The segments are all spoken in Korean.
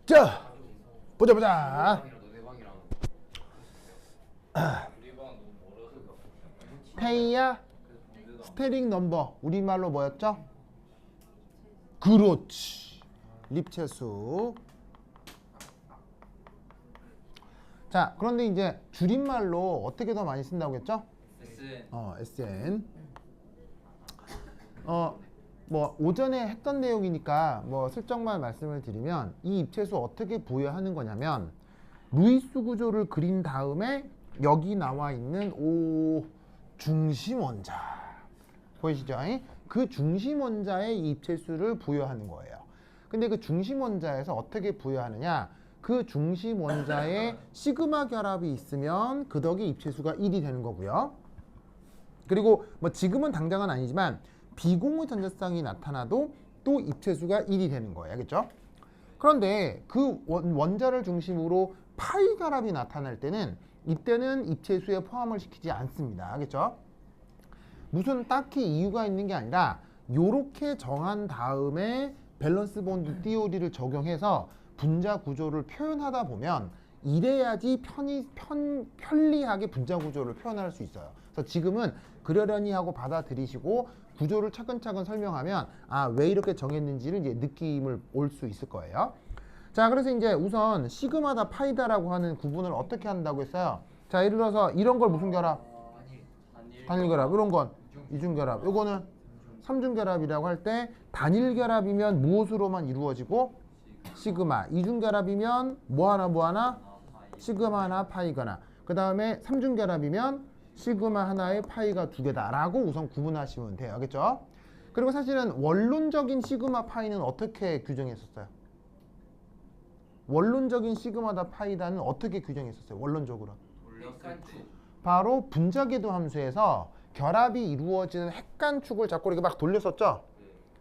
자, 보자. 페이야 스테링 넘버 우리말로 뭐였죠? 그렇지. 립체수. 자, 그런데 이제 줄임말로 어떻게 더 많이 쓴다고 했죠? SN. 뭐 오전에 했던 내용이니까 뭐 슬쩍만 말씀을 드리면 이 입체수 어떻게 부여하는 거냐면 루이스 구조를 그린 다음에 여기 나와 있는 O 중심 원자 보이시죠? 그 중심 원자의 입체수를 부여하는 거예요. 근데 그 중심 원자에서 어떻게 부여하느냐? 그 중심 원자에 시그마 결합이 있으면 그 덕에 입체수가 1이 되는 거고요. 그리고 뭐 지금은 당장은 아니지만 비공유 전자쌍이 나타나도 또 입체수가 1이 되는 거예요. 알겠죠? 그런데 그 원자를 중심으로 파이 결합이 나타날 때는 이때는 입체수에 포함을 시키지 않습니다. 알겠죠? 무슨 딱히 이유가 있는 게 아니라 요렇게 정한 다음에 밸런스 본드 티오리를 적용해서 분자 구조를 표현하다 보면 이래야지 편리하게 분자 구조를 표현할 수 있어요. 그래서 지금은 그러려니 하고 받아들이시고 구조를 차근차근 설명하면 아, 왜 이렇게 정했는지를 이제 느낌을 올 수 있을 거예요. 자, 그래서 이제 우선 시그마다 파이다라고 하는 구분을 어떻게 한다고 했어요? 자, 예를 들어서 이런 걸 무슨 결합? 단일 결합. 이런 건 이중 결합. 요거는 삼중 결합이라고 할 때 단일 결합이면 무엇으로만 이루어지고 시그마. 이중 결합이면 뭐 하나 시그마나 파이거나. 그 다음에 삼중 결합이면 시그마 하나에 파이가 두 개다라고 우선 구분하시면 돼요. 알겠죠? 그리고 사실은 원론적인 시그마 파이는 어떻게 규정했었어요? 원론적인 시그마다 파이다는 어떻게 규정했었어요? 원론적으로. 바로 분자궤도 함수에서 결합이 이루어지는 핵간축을 자꾸 이렇게 막 돌렸었죠?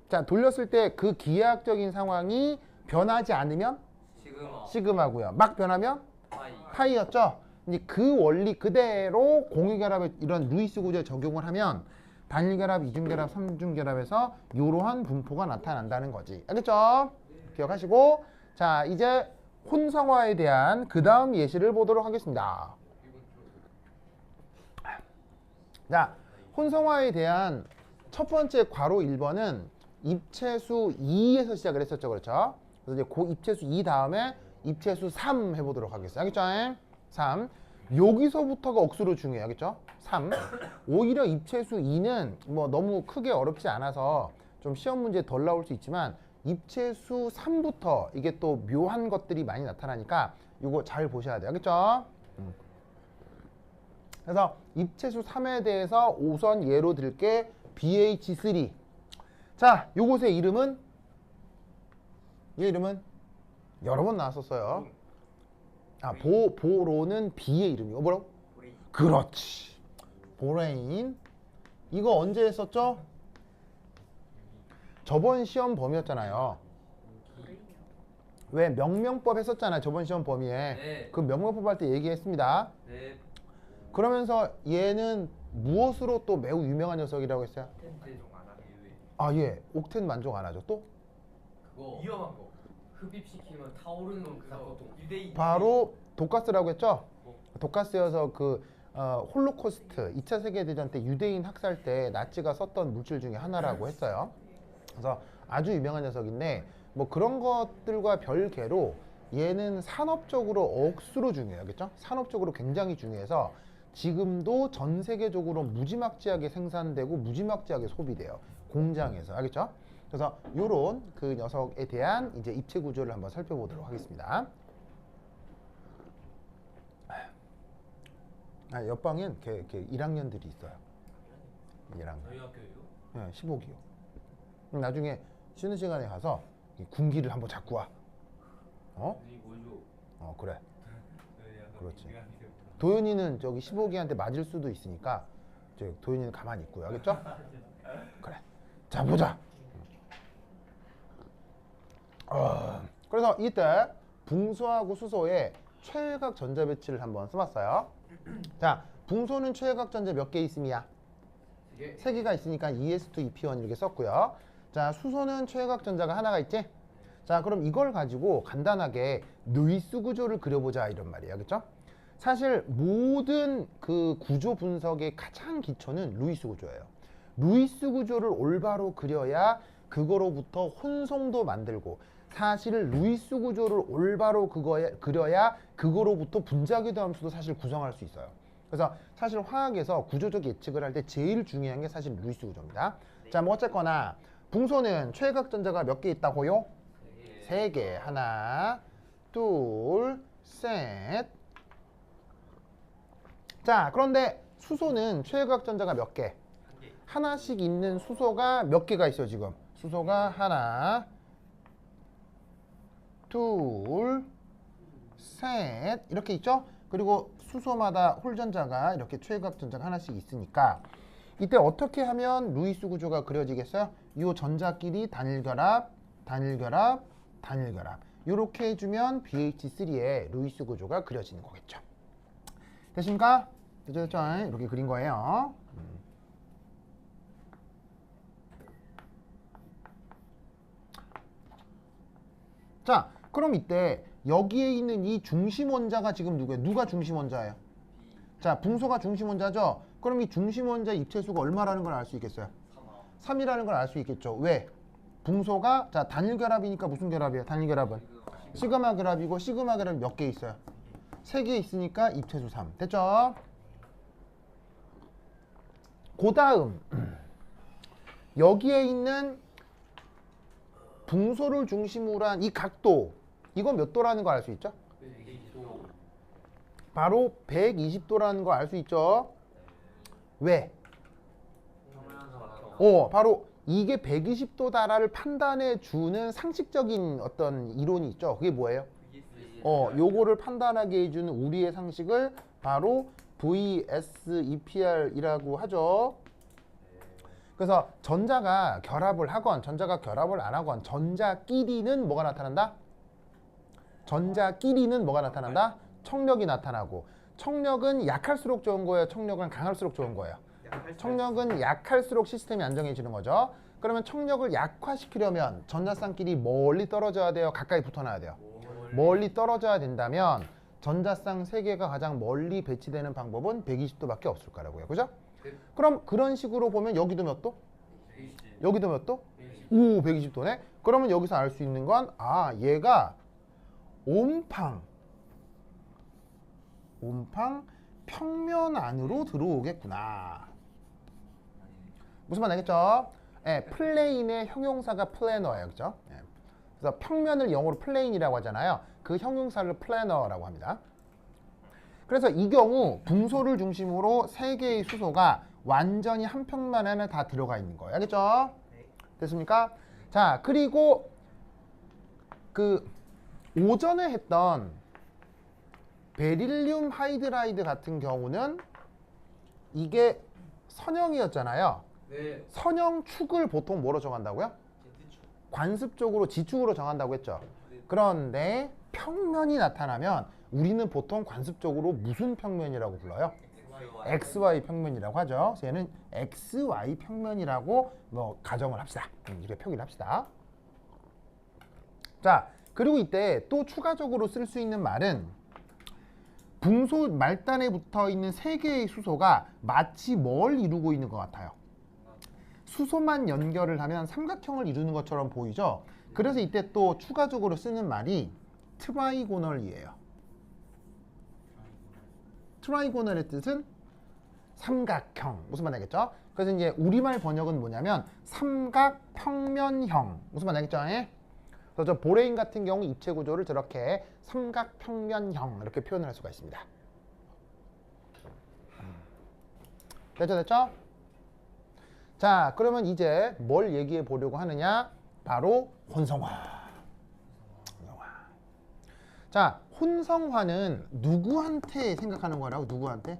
자, 돌렸을 때 그 기하학적인 상황이 변하지 않으면 시그마고요. 막 변하면 파이였죠? 이제 그 원리 그대로 공유결합에 이런 루이스 구조에 적용을 하면 단일결합, 이중결합, 삼중결합에서 이러한 분포가 나타난다는 거지. 알겠죠? 기억하시고 자, 이제 혼성화에 대한 그 다음 예시를 보도록 하겠습니다. 자, 혼성화에 대한 첫 번째 괄호 1번은 입체수 2에서 시작을 했었죠. 그렇죠? 그래서 이제 그 입체수 2 다음에 입체수 3 해보도록 하겠어요. 알겠죠? 3. 여기서부터가 억수로 중요해요. 알겠죠? 3. 오히려 입체수 2는 뭐 너무 크게 어렵지 않아서 좀 시험 문제 덜 나올 수 있지만 입체수 3부터 이게 또 묘한 것들이 많이 나타나니까 이거 잘 보셔야 돼요. 알겠죠? 그래서 입체수 3에 대해서 우선 예로 들게 BH3. 자, 요것의 이름은 얘 이름은 여러 번 나왔었어요. 아, 보로는 B의 이름이고 뭐라고? 보레인. 그렇지. 보레인. 이거 언제 했었죠? 저번 시험 범위였잖아요. 왜 명명법 했었잖아요. 저번 시험 범위에. 네. 그 명명법 할 때 얘기했습니다. 네. 그러면서 얘는 무엇으로 또 매우 유명한 녀석이라고 했어요? 아, 예. 옥텐 만족 안 하죠. 또? 그거 위험한 거. 흡입시키면 타오르는 그거 유대인. 바로 독가스라고 했죠? 독가스여서 그 홀로코스트 2차 세계대전 때 유대인 학살 때 나치가 썼던 물질 중에 하나라고 했어요. 그래서 아주 유명한 녀석인데 뭐 그런 것들과 별개로 얘는 산업적으로 억수로 중요해요. 알겠죠? 산업적으로 굉장히 중요해서 지금도 전 세계적으로 무지막지하게 생산되고 무지막지하게 소비돼요. 공장에서. 알겠죠? 그래서 요런 그 녀석에 대한 이제 입체 구조를 한번 살펴보도록 하겠습니다. 아, 옆방엔 걔 1학년들이 있어요. 1학년. 저희 학교예요? 네, 15기요. 나중에 쉬는 시간에 가서 이 군기를 한번 잡고 와. 어? 그래. 그렇지. 도현이는 저기 15기한테 맞을 수도 있으니까 도현이는 가만히 있고요. 알겠죠? 그래. 자, 보자. 그래서 이때 붕소하고 수소의 최외각 전자 배치를 한번 써봤어요. 자, 붕소는 최외각 전자 몇 개 있음이야? 3개가 있으니까 ES2, EP1 이렇게 썼고요. 자, 수소는 최외각 전자가 하나가 있지? 자, 그럼 이걸 가지고 간단하게 루이스 구조를 그려보자 이런 말이야. 그쵸? 사실 모든 그 구조 분석의 가장 기초는 루이스 구조예요. 루이스 구조를 올바로 그려야 그거로부터 혼성도 만들고, 사실 루이스 구조를 올바로 그려야 그거로부터 분자궤도 함수도 사실 구성할 수 있어요. 그래서 사실 화학에서 구조적 예측을 할 때 제일 중요한 게 사실 루이스 구조입니다. 자, 뭐 어쨌거나 붕소는 최외각 전자가 몇 개 있다고요? 3개. 하나, 둘, 셋. 자, 그런데 수소는 최외각 전자가 몇 개? 하나씩 있는 수소가 몇 개가 있어요, 지금? 수소가 하나, 둘, 셋 이렇게 있죠? 그리고 수소마다 홀전자가 이렇게 최외각 전자가 하나씩 있으니까 이때 어떻게 하면 루이스 구조가 그려지겠어요? 이 전자끼리 단일 결합, 단일 결합, 단일 결합 이렇게 해주면 BH3의 루이스 구조가 그려지는 거겠죠. 됐습니까? 됐죠? 이렇게 그린 거예요. 자, 그럼 이때 여기에 있는 이 중심 원자가 지금 누구예요? 누가 중심 원자예요? 자, 붕소가 중심 원자죠? 그럼 이 중심 원자 입체수가 얼마라는 걸 알 수 있겠어요? 3이라는 걸 알 수 있겠죠. 왜? 붕소가 자 단일 결합이니까 무슨 결합이에요? 단일 결합은 시그마 결합이고, 시그마 결합이 몇 개 있어요? 3개 있으니까 입체수 3. 됐죠? 그 다음 여기에 있는 붕소를 중심으로 한 이 각도, 이건 몇 도라는 거 알 수 있죠? 120도. 바로 120도라는 거 알 수 있죠? 왜? 바로 이게 120도다라를 판단해 주는 상식적인 어떤 이론이 있죠. 그게 뭐예요? 요거를 판단하게 해주는 우리의 상식을 바로 VSEPR이라고 하죠. 그래서 전자가 결합을 하건 전자가 결합을 안 하건 전자끼리는 뭐가 나타난다? 전자끼리는 뭐가 나타난다? 청력이 나타나고, 청력은 약할수록 좋은 거예요? 청력은 강할수록 좋은 거예요? 청력은 약할수록 시스템이 안정해지는 거죠. 그러면 청력을 약화시키려면 전자쌍끼리 멀리 떨어져야 돼요? 가까이 붙어놔야 돼요? 멀리 떨어져야 된다면 전자쌍 3개가 가장 멀리 배치되는 방법은 120도밖에 없을 거라고요. 그죠? 그럼 그런 식으로 보면 여기도 몇 도? 120. 여기도 몇 도? 120. 오, 120도네. 그러면 여기서 알 수 있는 건 얘가 온팡 평면 안으로 들어오겠구나. 무슨 말 알겠죠? 플레인의 형용사가 플래너예요. 그죠? 그래서 평면을 영어로 플레인이라고 하잖아요. 그 형용사를 플래너라고 합니다. 그래서 이 경우 붕소를 중심으로 3개의 수소가 완전히 한 평면 안에 다 들어가 있는 거예요. 알겠죠? 됐습니까? 자, 그리고 그 오전에 했던 베릴륨 하이드라이드 같은 경우는 이게 선형이었잖아요. 네. 선형축을 보통 뭐로 정한다고요? 관습적으로 지축으로 정한다고 했죠. 그런데 평면이 나타나면 우리는 보통 관습적으로 무슨 평면이라고 불러요? XY 평면이라고 하죠. 그래서 얘는 XY 평면이라고 가정을 합시다. 이렇게 표기를 합시다. 자, 그리고 이때 또 추가적으로 쓸 수 있는 말은 붕소 말단에 붙어 있는 3개의 수소가 마치 뭘 이루고 있는 것 같아요? 수소만 연결을 하면 삼각형을 이루는 것처럼 보이죠? 그래서 이때 또 추가적으로 쓰는 말이 트라이고널이에요. 트라이고널의 뜻은 삼각형. 무슨 말 알겠죠? 그래서 이제 우리말 번역은 뭐냐면 삼각평면형. 무슨 말 알겠죠? 그래서 저 보레인 같은 경우 입체 구조를 저렇게 삼각평면형 이렇게 표현을 할 수가 있습니다. 됐죠? 자, 그러면 이제 뭘 얘기해 보려고 하느냐? 바로 혼성화. 자, 혼성화는 누구한테 생각하는 거라고? 누구한테?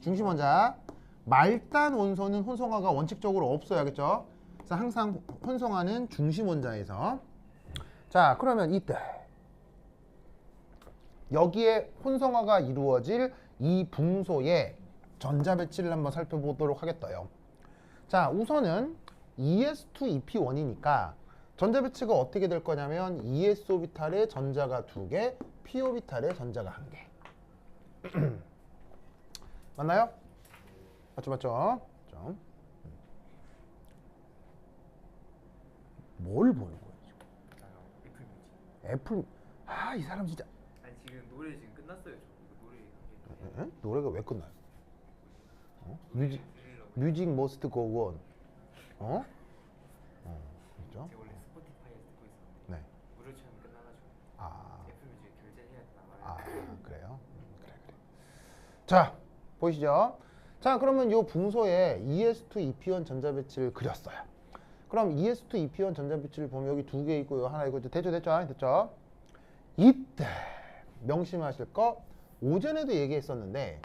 중심 원자. 말단 원소는 혼성화가 원칙적으로 없어요. 알겠죠? 그래서 항상 혼성화는 중심 원자에서. 자, 그러면 이때 여기에 혼성화가 이루어질 이 붕소의 전자 배치를 한번 살펴보도록 하겠어요. 자, 우선은 ES2 EP1이니까 전자 배치가 어떻게 될 거냐면 ES 오비탈에 전자가 2개, P 오비탈에 전자가 1개. 맞나요? 맞죠? 좀. 뭘 보는 거예요 지금? 애플 뮤직. 애플. 이 사람 진짜. 아니 지금 노래 지금 끝났어요. 저 노래 관계. 에? 노래가 왜 끝나요? 뮤직 들으려고. 뮤직 머스트 고 온. 그렇죠? 제가 원래 스포티파이에서 듣고 있었는데 네. 무료 체험이 끝나가지고 아, 애플 뮤직 결제해야 된다 말해요. 그래요? 그래. 자, 보이시죠? 자, 그러면 요 붕소에 ES2 EP1 전자 배치를 그렸어요. 그럼 ES2 EP1 전자 배치를 보면 여기 2개 있고 하나 있고 됐죠? 이때 명심하실 거 오전에도 얘기했었는데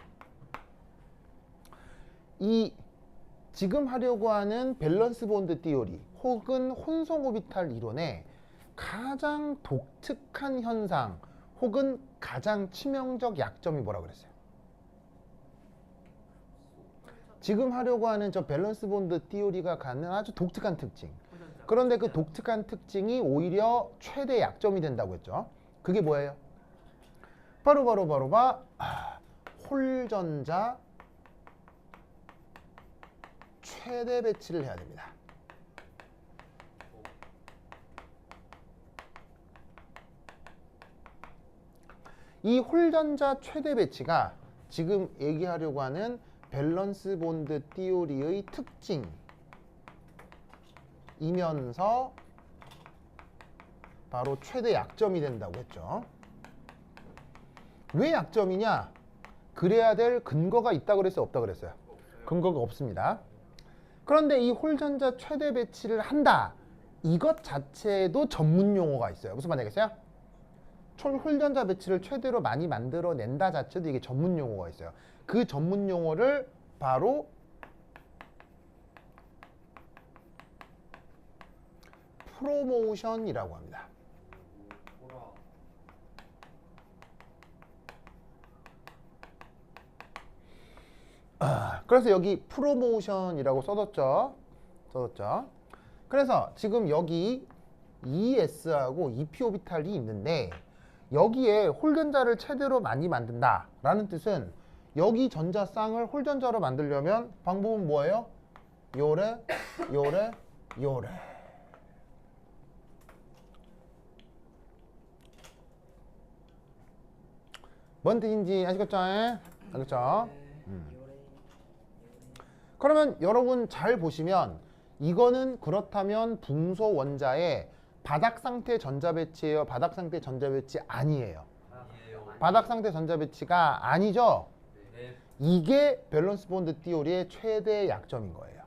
이 지금 하려고 하는 밸런스 본드 띠오리 혹은 혼성 오비탈 이론의 가장 독특한 현상 혹은 가장 치명적 약점이 뭐라 그랬어요? 지금 하려고 하는 저 밸런스 본드 띠오리가 갖는 아주 독특한 특징. 그런데 그 독특한 특징이 오히려 최대 약점이 된다고 했죠. 그게 뭐예요? 바로 홀전자 최대 배치를 해야 됩니다. 이 홀전자 최대 배치가 지금 얘기하려고 하는 밸런스 본드 띠오리의 특징이면서 바로 최대 약점이 된다고 했죠. 왜 약점이냐? 그래야 될 근거가 있다 그랬어요? 없다 그랬어요? 근거가 없습니다. 그런데 이 홀전자 최대 배치를 한다. 이것 자체에도 전문 용어가 있어요. 무슨 말이겠어요? 홀전자 배치를 최대로 많이 만들어낸다 자체도 이게 전문 용어가 있어요. 그 전문 용어를 바로 프로모션이라고 합니다. 그래서 여기 프로모션이라고 써뒀죠. 그래서 지금 여기 ES하고 EP 오비탈이 있는데 여기에 홀전자를 최대로 많이 만든다 라는 뜻은 여기 전자쌍을 홀전자로 만들려면 방법은 뭐예요? 요래 뭔 뜻인지 아시겠죠? 알겠죠? 그러면 여러분 잘 보시면 이거는 그렇다면 붕소 원자의 바닥 상태 전자 배치예요? 바닥 상태 전자 배치 아니에요? 바닥 상태 전자 배치가 아니죠? 이게 밸런스 본드 띠오리의 최대 약점인 거예요.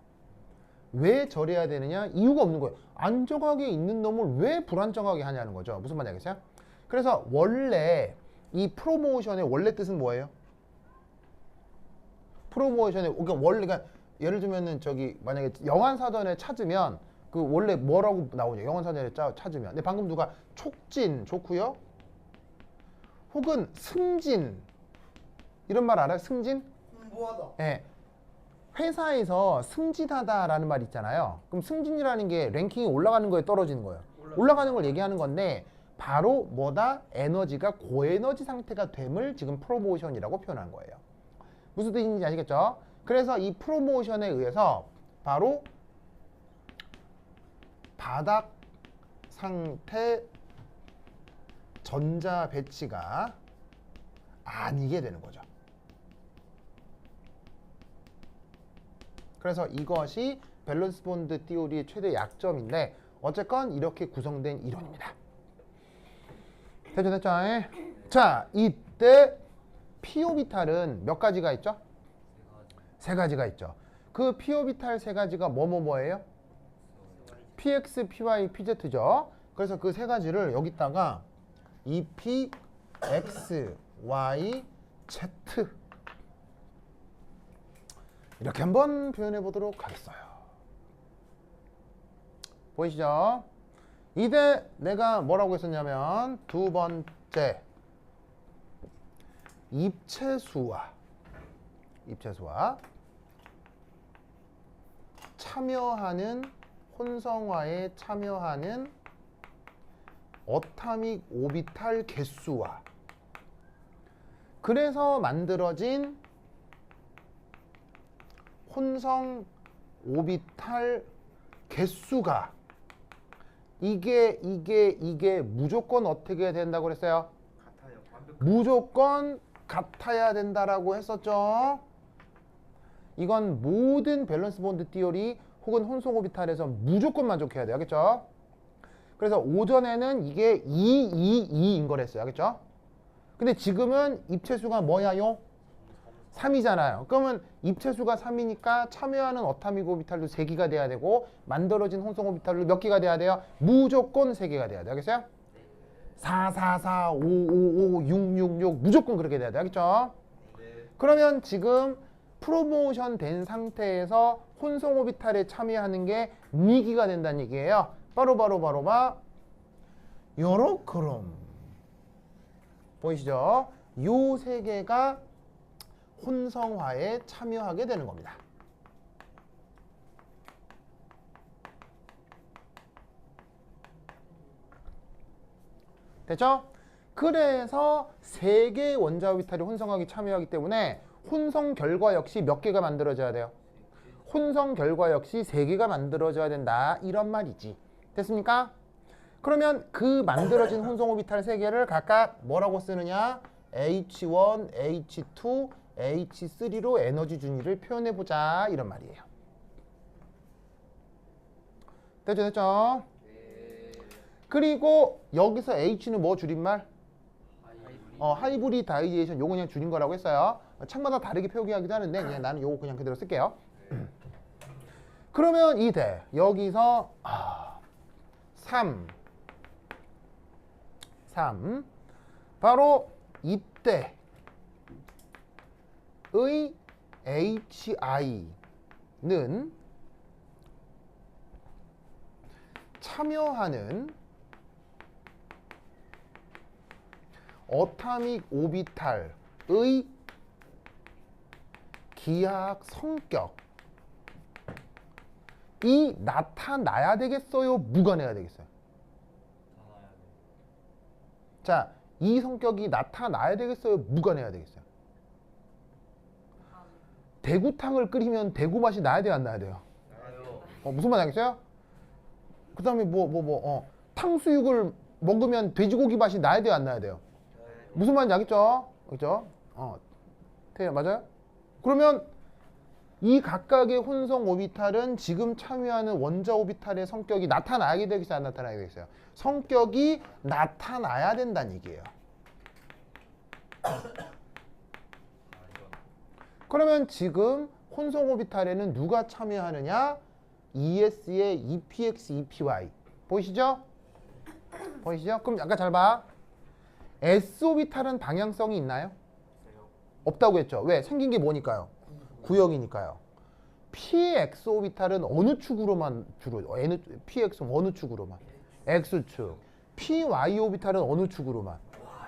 왜 저래야 되느냐? 이유가 없는 거예요. 안정하게 있는 놈을 왜 불안정하게 하냐는 거죠. 무슨 말인지 알겠어요? 그래서 원래 이 프로모션의 원래 뜻은 뭐예요? 프로모션의 그러니까 예를 들면은 저기 만약에 영안사전에 찾으면 그 원래 뭐라고 나오냐? 영안사전에 찾으면. 근데 방금 누가 촉진 좋고요. 혹은 승진 이런 말 알아요? 승진? 뭐하다. 예. 회사에서 승진하다라는 말 있잖아요. 그럼 승진이라는 게 랭킹이 올라가는 거에 떨어지는 거예요. 올라가는 걸 얘기하는 건데 바로 뭐다? 에너지가 고에너지 상태가 됨을 지금 프로모션이라고 표현한 거예요. 무슨 뜻인지 아시겠죠? 그래서 이 프로모션에 의해서 바로 바닥 상태 전자 배치가 아니게 되는 거죠. 그래서 이것이 밸런스 본드 띠오리의 최대 약점인데 어쨌건 이렇게 구성된 이론입니다. 됐죠? 자, 이때 p 오비탈은 몇 가지가 있죠? 세 가지가 있죠. 그 p 오비탈 세 가지가 뭐예요? px, py, pz죠. 그래서 그 세 가지를 여기다가 EP, X, Y, Z 이렇게 한번 표현해 보도록 하겠어요. 보이시죠? 이때 내가 뭐라고 했었냐면 두 번째 입체수와 참여하는 혼성화에 참여하는 어타믹 오비탈 개수와 그래서 만들어진 혼성 오비탈 개수가 이게 무조건 어떻게 된다고 그랬어요? 같아요. 완벽. 무조건 같아야 된다라고 했었죠. 이건 모든 밸런스 본드 티오리 혹은 혼성 오비탈에서 무조건 만족해야 돼요. 알겠죠? 그래서 오전에는 이게 2인 거랬어요. 알겠죠? 근데 지금은 입체수가 뭐야요? 3이잖아요. 그러면 입체수가 3이니까 참여하는 어타믹 오비탈도 3개가 돼야 되고 만들어진 혼성 오비탈도 몇 개가 돼야 돼요? 무조건 3개가 돼야 돼요. 알겠어요? 4, 4, 4, 5, 5, 5, 6, 6, 6 무조건 그렇게 돼야 돼요. 알겠죠? 그러면 지금 프로모션 된 상태에서 혼성 오비탈에 참여하는 게 2기가 된다는 얘기예요. 바로 요렇게럼 보이시죠? 요 3개가 혼성화에 참여하게 되는 겁니다. 됐죠? 그래서 3개의 원자 오비탈이 혼성하기 참여하기 때문에 혼성 결과 역시 몇 개가 만들어져야 돼요? 혼성 결과 역시 3개가 만들어져야 된다. 이런 말이지. 됐습니까? 그러면 그 만들어진 혼성 오비탈 3개를 각각 뭐라고 쓰느냐? H1, H2, H3로 에너지 준위를 표현해보자. 이런 말이에요. 됐죠? 그리고 여기서 H는 뭐 줄임말? 하이브리다이제이션. 요거 그냥 줄인 거라고 했어요. 책마다 다르게 표기하기도 하는데 그냥 나는 요거 그냥 그대로 쓸게요. 그러면 이대 여기서 3 바로 이때의 HI는 참여하는 어타믹 오비탈의 기하학 성격이 나타나야 되겠어요? 무관해야 되겠어요? 자, 이 성격이 나타나야 되겠어요? 무관해야 되겠어요? 대구탕을 끓이면 대구 맛이 나야 돼요? 안 나야 돼요? 무슨 말 알겠어요? 그 다음에 탕수육을 먹으면 돼지고기 맛이 나야 돼요? 안 나야 돼요? 무슨 말인지 알겠죠? 그죠? 맞아요? 그러면 이 각각의 혼성 오비탈은 지금 참여하는 원자 오비탈의 성격이 나타나야 되겠어요? 안 나타나야 되겠어요? 성격이 나타나야 된다는 얘기예요. 그러면 지금 혼성 오비탈에는 누가 참여하느냐? ES의 EPX, EPY. 보이시죠? 보이시죠? 그럼 아까 잘 봐. S 오비탈은 방향성이 있나요? 없다고 했죠. 왜? 생긴 게 뭐니까요? 구역이니까요. PX 오비탈은 어느 축으로만 주로 PX는 어느 축으로만? X축. PY 오비탈은 어느 축으로만?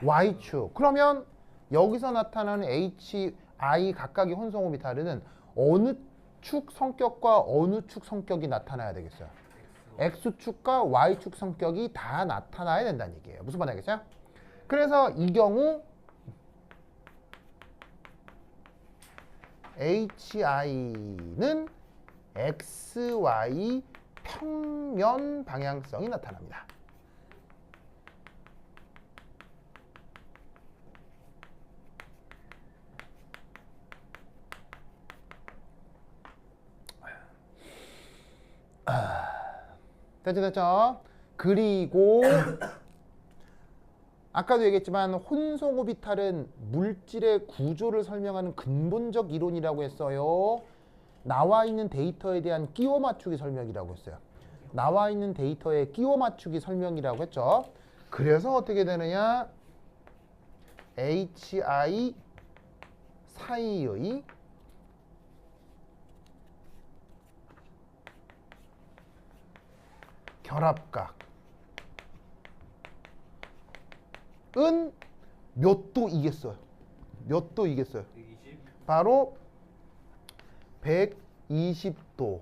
Y축. 그러면 여기서 나타나는 HI 각각의 혼성 오비탈은 어느 축 성격과 어느 축 성격이 나타나야 되겠어요? X축과 Y축 성격이 다 나타나야 된다는 얘기예요. 무슨 말 알겠어요? 그래서 이 경우 HI는 XY 평면 방향성이 나타납니다. 됐죠? 그리고 아까도 얘기했지만 혼성 오비탈은 물질의 구조를 설명하는 근본적 이론이라고 했어요. 나와 있는 데이터에 대한 끼워 맞추기 설명이라고 했어요. 나와 있는 데이터에 끼워 맞추기 설명이라고 했죠. 그래서 어떻게 되느냐? HI 사이의 결합각은 몇 도 이겠어요? 몇 도 이겠어요? 120? 바로 120도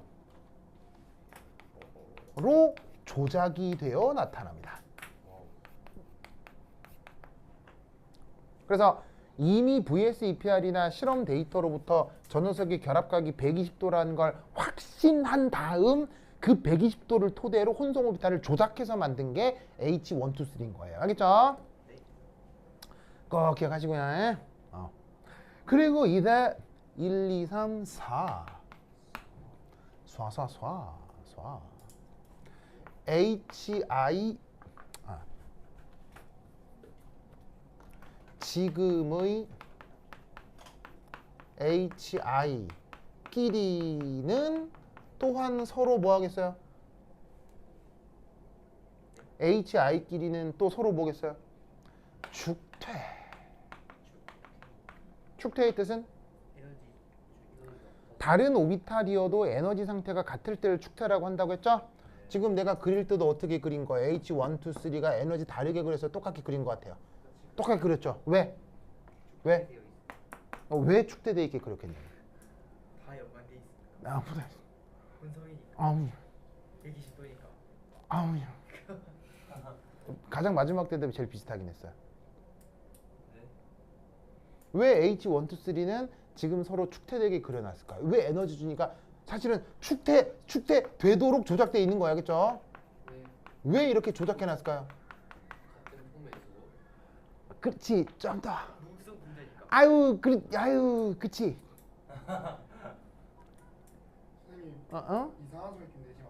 조작이 되어 나타납니다. 그래서 이미 VS-EPR이나 실험 데이터로부터 저 녀석의 결합각이 120도라는 걸 확신한 다음 그 120도를 토대로 혼성 오비탈을 조작해서 만든 게 H123인 거예요. 알겠죠? 꼭 기억하시고요. 그리고 이제 1, 2, 3, 4 쏴 HI 지금의 HI끼리는 또한 서로 뭐 하겠어요? HI끼리는 또 서로 뭐겠어요? 축퇴. 축퇴의 뜻은? 다른 오비탈이어도 에너지 상태가 같을 때를 축퇴라고 한다고 했죠? 지금 내가 그릴 때도 어떻게 그린 거예요? H1, 2, 3가 에너지 다르게 그려서 똑같이 그린 것 같아요. 똑같이 그렸죠? 왜? 왜? 왜 축대돼 있게 그렸겠냐고. 다 연관돼 있습니다. 아무튼 혼성이니까. 120도니까. 가장 마지막 때도 제일 비슷하긴 했어요. 왜 H1, 2, 3는 지금 서로 축퇴되게 그려놨을까요? 왜 에너지 주니까 사실은 축퇴 되도록 조작되어 있는 거야, 그렇죠? 왜 이렇게 조작해놨을까요? 같은 폼에서 그렇지, 좀 더. 무슨 군대니까. 아유, 그치. 선생님 어? 이상한 소리 좀 내지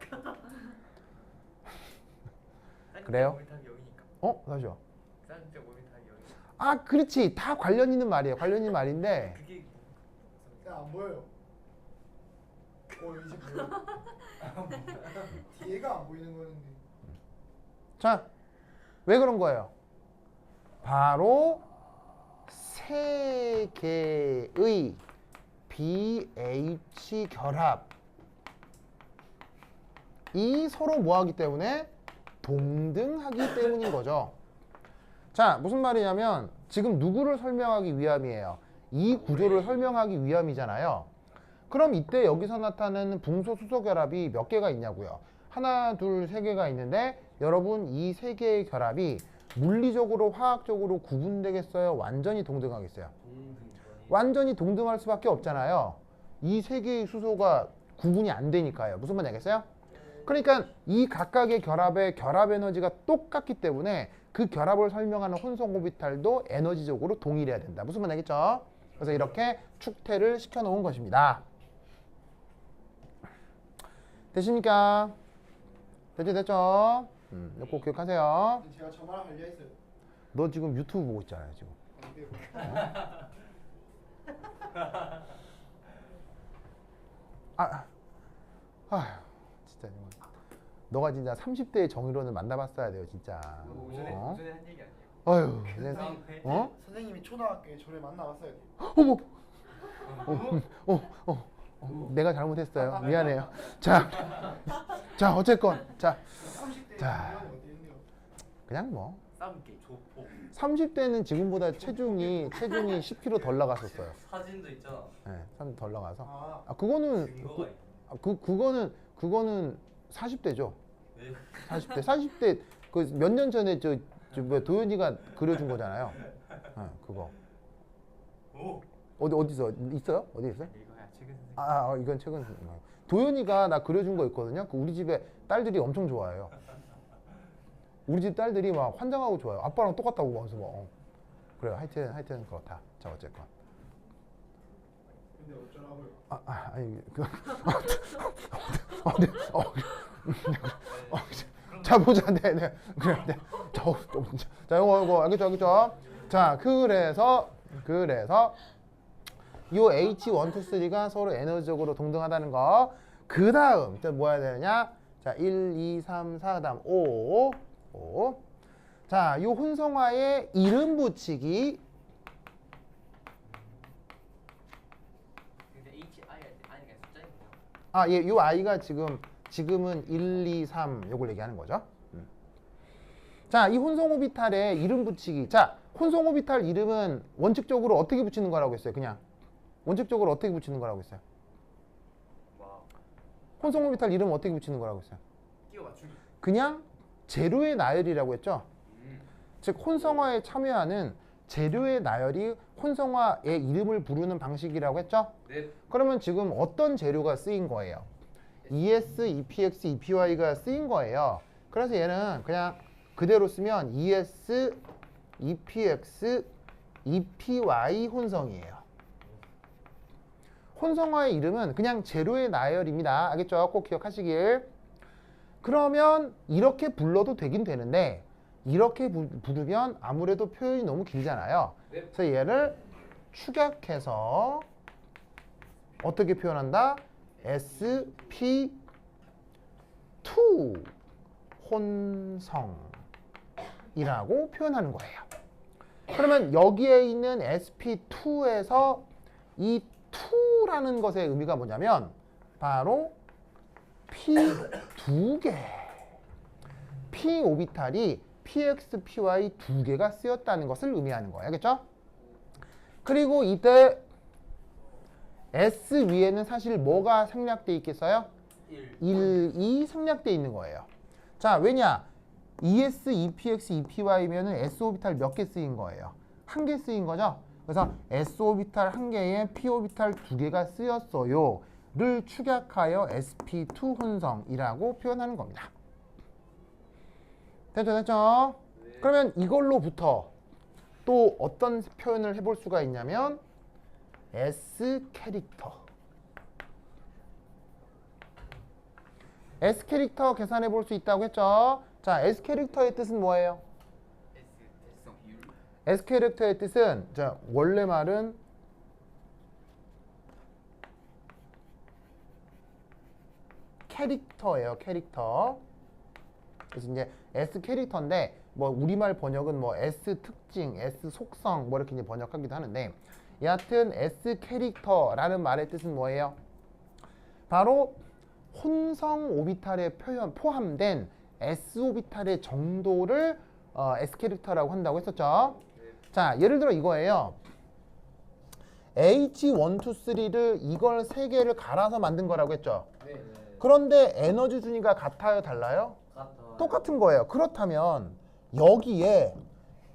마. 그래요? 모멘텀이 0이니까. 맞아. 쌍적 모멘텀이 0이니까. 아, 그렇지. 다 관련 있는 말이에요. 관련 있는 말인데. 그게 안 보여요. 이제 보여. 뒤에가 안 보이는 거였는데. 자, 왜 그런 거예요? 바로 세 개의 BH 결합이 서로 뭐하기 때문에 동등하기 때문인 거죠. 자, 무슨 말이냐면 지금 누구를 설명하기 위함이에요? 이 구조를 설명하기 위함이잖아요. 그럼 이때 여기서 나타나는 붕소 수소 결합이 몇 개가 있냐고요? 하나, 둘, 세 개가 있는데 여러분 이 세 개의 결합이 물리적으로 화학적으로 구분되겠어요? 완전히 동등하겠어요? 완전히 동등할 수밖에 없잖아요. 이 세 개의 수소가 구분이 안 되니까요. 무슨 말인지 알겠어요? 그러니까 이 각각의 결합의 결합 에너지가 똑같기 때문에 그 결합을 설명하는 혼성 오비탈도 에너지적으로 동일해야 된다. 무슨 말인지 알겠죠? 그래서 이렇게 축퇴를 시켜 놓은 것입니다. 되십니까? 됐죠? 꼭 기억하세요. 제가 저 말 하려 했어요. 너 지금 유튜브 보고 있잖아요, 지금. 진짜 정말. 너가 진짜 30대의 정의론을 만나봤어야 돼요, 진짜. 오전에 한 얘기 아니에요? 아유, 선생님이 초등학교에 저를 만나봤어야 돼요. 내가 잘못했어요. 미안해요. 자, 어쨌건. 30대 자. 정의론이 어땠는데요? 그냥 뭐. 쌈게 조폭. 30대는 지금보다 체중이 10kg 덜 나갔었어요. 사진도 있잖아. 네, 덜 나가서. 아, 그거는, 증거가 그거는 40대죠. 왜? 40대, 그 몇 년 전에 도현이가 그려준 거잖아요. 그거. 오. 어디서 있어요? 어디 있어요? 이거야 최근 선생. 이건 최근. 도현이가 나 그려준 거 있거든요. 그 우리 집에 딸들이 엄청 좋아해요. 우리 집 딸들이 막 환장하고 좋아요. 아빠랑 똑같다고 하면서 뭐. 그래요. 하여튼 그렇다. 자, 어쨌건. 근데 어쩌라고요? 아니 자 보자. 네. 그래. 자, 이거 알겠죠? 자, 그래서 요 H1, 2, 3가 서로 에너지적으로 동등하다는 거. 그 다음 뭐 해야 되느냐? 자, 1, 2, 3, 4, 다음 5. 자, 요 혼성화의 이름 붙이기. 근데 HI 할 때 I가 숫자인 거죠? 예, 요 I가 지금은 1, 2, 3 요걸 얘기하는 거죠. 자, 이 혼성 오비탈에 이름 붙이기. 자, 혼성 오비탈 이름은 원칙적으로 어떻게 붙이는 거라고 했어요? 그냥 원칙적으로 어떻게 붙이는 거라고 했어요? 와. 혼성 오비탈 이름은 어떻게 붙이는 거라고 했어요? 끼워 맞추기. 그냥 재료의 나열이라고 했죠. 즉 혼성화에 참여하는 재료의 나열이 혼성화의 이름을 부르는 방식이라고 했죠. 네. 그러면 지금 어떤 재료가 쓰인 거예요? ES, EPX, EPY가 쓰인 거예요. 그래서 얘는 그냥 그대로 쓰면 ES, EPX, EPY 혼성이에요. 혼성화의 이름은 그냥 재료의 나열입니다. 알겠죠? 꼭 기억하시길. 그러면 이렇게 불러도 되긴 되는데 이렇게 부르면 아무래도 표현이 너무 길잖아요. 네. 그래서 얘를 축약해서 어떻게 표현한다? SP2 혼성이라고 표현하는 거예요. 그러면 여기에 있는 SP2에서 이 2라는 것의 의미가 뭐냐면 바로 P 두 개, P 오비탈이 PX, PY 두 개가 쓰였다는 것을 의미하는 거예요. 알겠죠? 그리고 이때 S 위에는 사실 뭐가 생략돼 있겠어요? 1, 2 생략돼 있는 거예요. 자, 왜냐? ES, EPX, EPY면은 S 오비탈 몇 개 쓰인 거예요? 한 개 쓰인 거죠? 그래서 S 오비탈 한 개에 P 오비탈 두 개가 쓰였어요. 를 축약하여 sp2 혼성이라고 표현하는 겁니다. 됐죠? 됐죠? 네. 그러면 이걸로부터 또 어떤 표현을 해볼 수가 있냐면 S 캐릭터. S 캐릭터 계산해 볼 수 있다고 했죠? 자, S 캐릭터의 뜻은 뭐예요? 대성 비율. S 캐릭터의 뜻은 자, 원래 말은 캐릭터예요. 캐릭터. 그래서 이제 S 캐릭터인데 뭐 우리말 번역은 뭐 S 특징, S 속성 뭐 이렇게 이제 번역하기도 하는데 여하튼 S 캐릭터라는 말의 뜻은 뭐예요? 바로 혼성 오비탈에 포함된 S 오비탈의 정도를 S 캐릭터라고 한다고 했었죠. 자, 예를 들어 이거예요. H1, 2, 3를 이걸 세 개를 갈아서 만든 거라고 했죠. 네. 그런데 에너지 준위가 같아요, 달라요? 똑같은 거예요. 그렇다면 여기에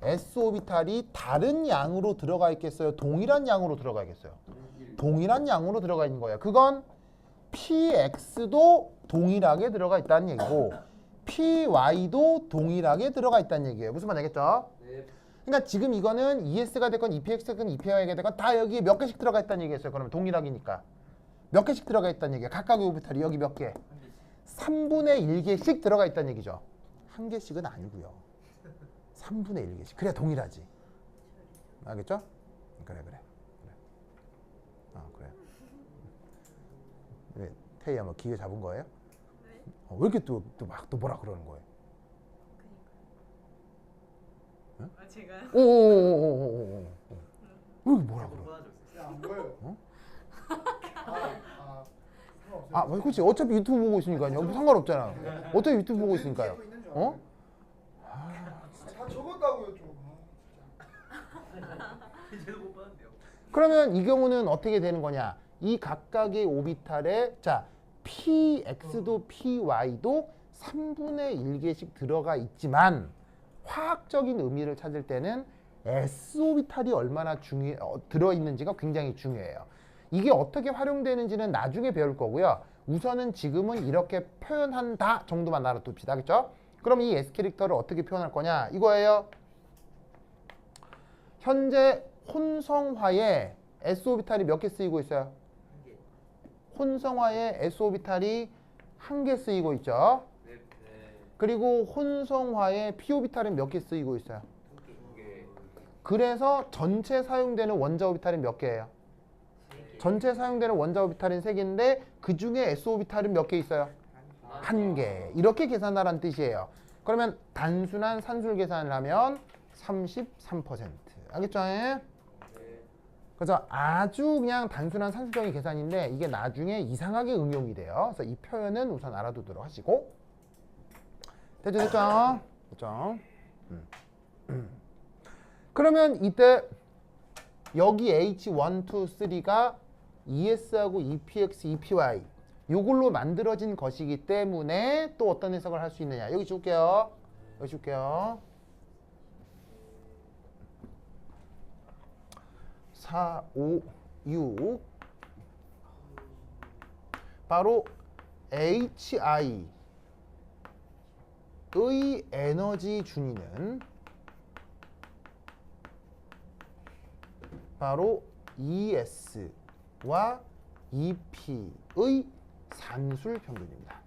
S 오비탈이 다른 양으로 들어가 있겠어요? 동일한 양으로 들어가 있겠어요? 동일한 양으로 들어가 있는 거예요. 그건 PX도 동일하게 들어가 있다는 얘기고 PY도 동일하게 들어가 있다는 얘기예요. 무슨 말인지 알겠죠? 네. 그러니까 지금 이거는 ES가 됐건 EPX가 됐건 EPY가 됐건 다 여기에 몇 개씩 들어가 있다는 얘기겠어요. 그러면 동일하기니까. 몇 개씩 들어가 있다는 얘기예요. 각각의 오비탈이 여기 몇 개? 3분의 1개씩 들어가 있다는 얘기죠. 한 개씩은 아니고요. 3분의 1개씩. 그래야 동일하지. 알겠죠? 그래. 그래. 왜 태희야 뭐 기회 잡은 거예요? 네. 왜 이렇게 또 뭐라 그러는 거예요? 아 제가요? 오오오오오오오. 왜 뭐라 그래? 안 보여요. 어? 상관없어요. 그렇지. 어차피 유튜브 보고 있으니까요. 상관없잖아. 어차피 유튜브 보고 있으니까요. 찍고 있는 줄 어? 알아요. 다 적었다고요 좀. 제도 못 봤는데요. 그러면 이 경우는 어떻게 되는 거냐? 이 각각의 오비탈에 자 PX도 PY도 3분의 1개씩 들어가 있지만 화학적인 의미를 찾을 때는 S 오비탈이 얼마나 들어있는지가 굉장히 중요해요. 이게 어떻게 활용되는지는 나중에 배울 거고요. 우선은 지금은 이렇게 표현한다 정도만 알아둡시다. 알겠죠? 그럼 이 S 캐릭터를 어떻게 표현할 거냐? 이거예요. 현재 혼성화에 S 오비탈이 몇 개 쓰이고 있어요? 혼성화에 S 오비탈이 한 개 쓰이고 있죠. 네. 그리고 혼성화에 P 오비탈은 몇 개 쓰이고 있어요. 두 개. 그래서 전체 사용되는 원자 오비탈은 몇 개예요? 전체 사용되는 원자 오비탈은 3개인데 그 중에 S 오비탈은 몇 개 있어요? 한 개. 이렇게 계산하라는 뜻이에요. 그러면 단순한 산술 계산을 하면 33%. 알겠죠? 네. 그래서 아주 그냥 단순한 산술적인 계산인데 이게 나중에 이상하게 응용이 돼요. 그래서 이 표현은 우선 알아두도록 하시고. 됐죠? 됐죠? 그러면 이때 여기 H1, 2, 3가 ES하고 EPX, EPY 요걸로 만들어진 것이기 때문에 또 어떤 해석을 할 수 있느냐. 여기 지울게요. 여기 지울게요. 4, 5, 6 바로 HI의 에너지 준위는 바로 ES와 EP의 산술 평균입니다.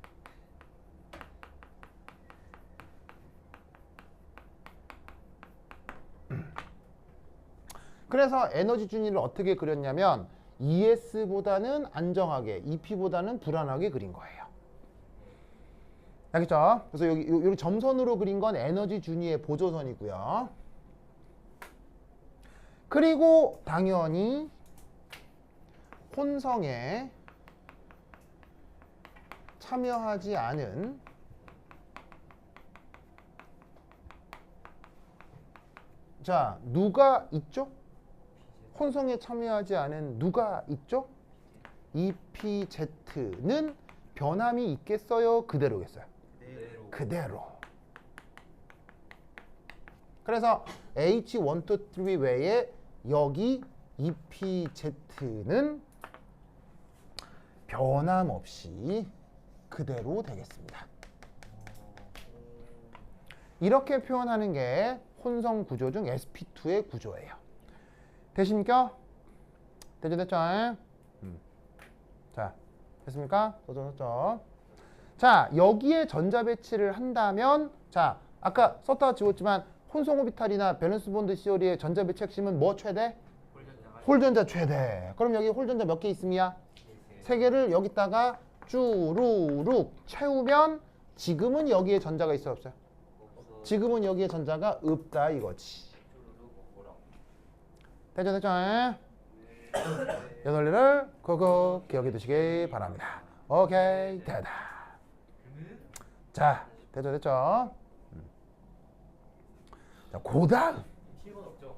그래서 에너지 준위를 어떻게 그렸냐면 ES보다는 안정하게, EP보다는 불안하게 그린 거예요. 알겠죠? 그래서 여기 점선으로 그린 건 에너지 준위의 보조선이고요. 그리고 당연히 혼성에 참여하지 않은 자, 누가 있죠? 혼성에 참여하지 않은 누가 있죠? EPZ는 변함이 있겠어요? 그대로겠어요? 그대로. 그래서 H1, 2, 3 외에 여기 EPZ는 변함없이 그대로 되겠습니다. 이렇게 표현하는 게 혼성 구조 중 sp2의 구조예요. 되십니까? 됐죠? 자, 됐습니까? 됐죠? 자, 여기에 전자 배치를 한다면 자, 아까 썼다가 지웠지만 혼성 오비탈이나 밸런스 본드 시오리의 전자 배치 핵심은 뭐 최대? 홀전자 최대. 그럼 여기 홀전자 몇 개 있습니까? 3개를 여기다가 쭈루룩 채우면 지금은 여기에 전자가 있어요, 없어요? 지금은 여기에 전자가 없다 이거지. 됐죠? 이 논리를 꼭 기억해 두시기 바랍니다. 오케이, 됐다. 자, 됐죠? 자, 고다음. 7번 없죠?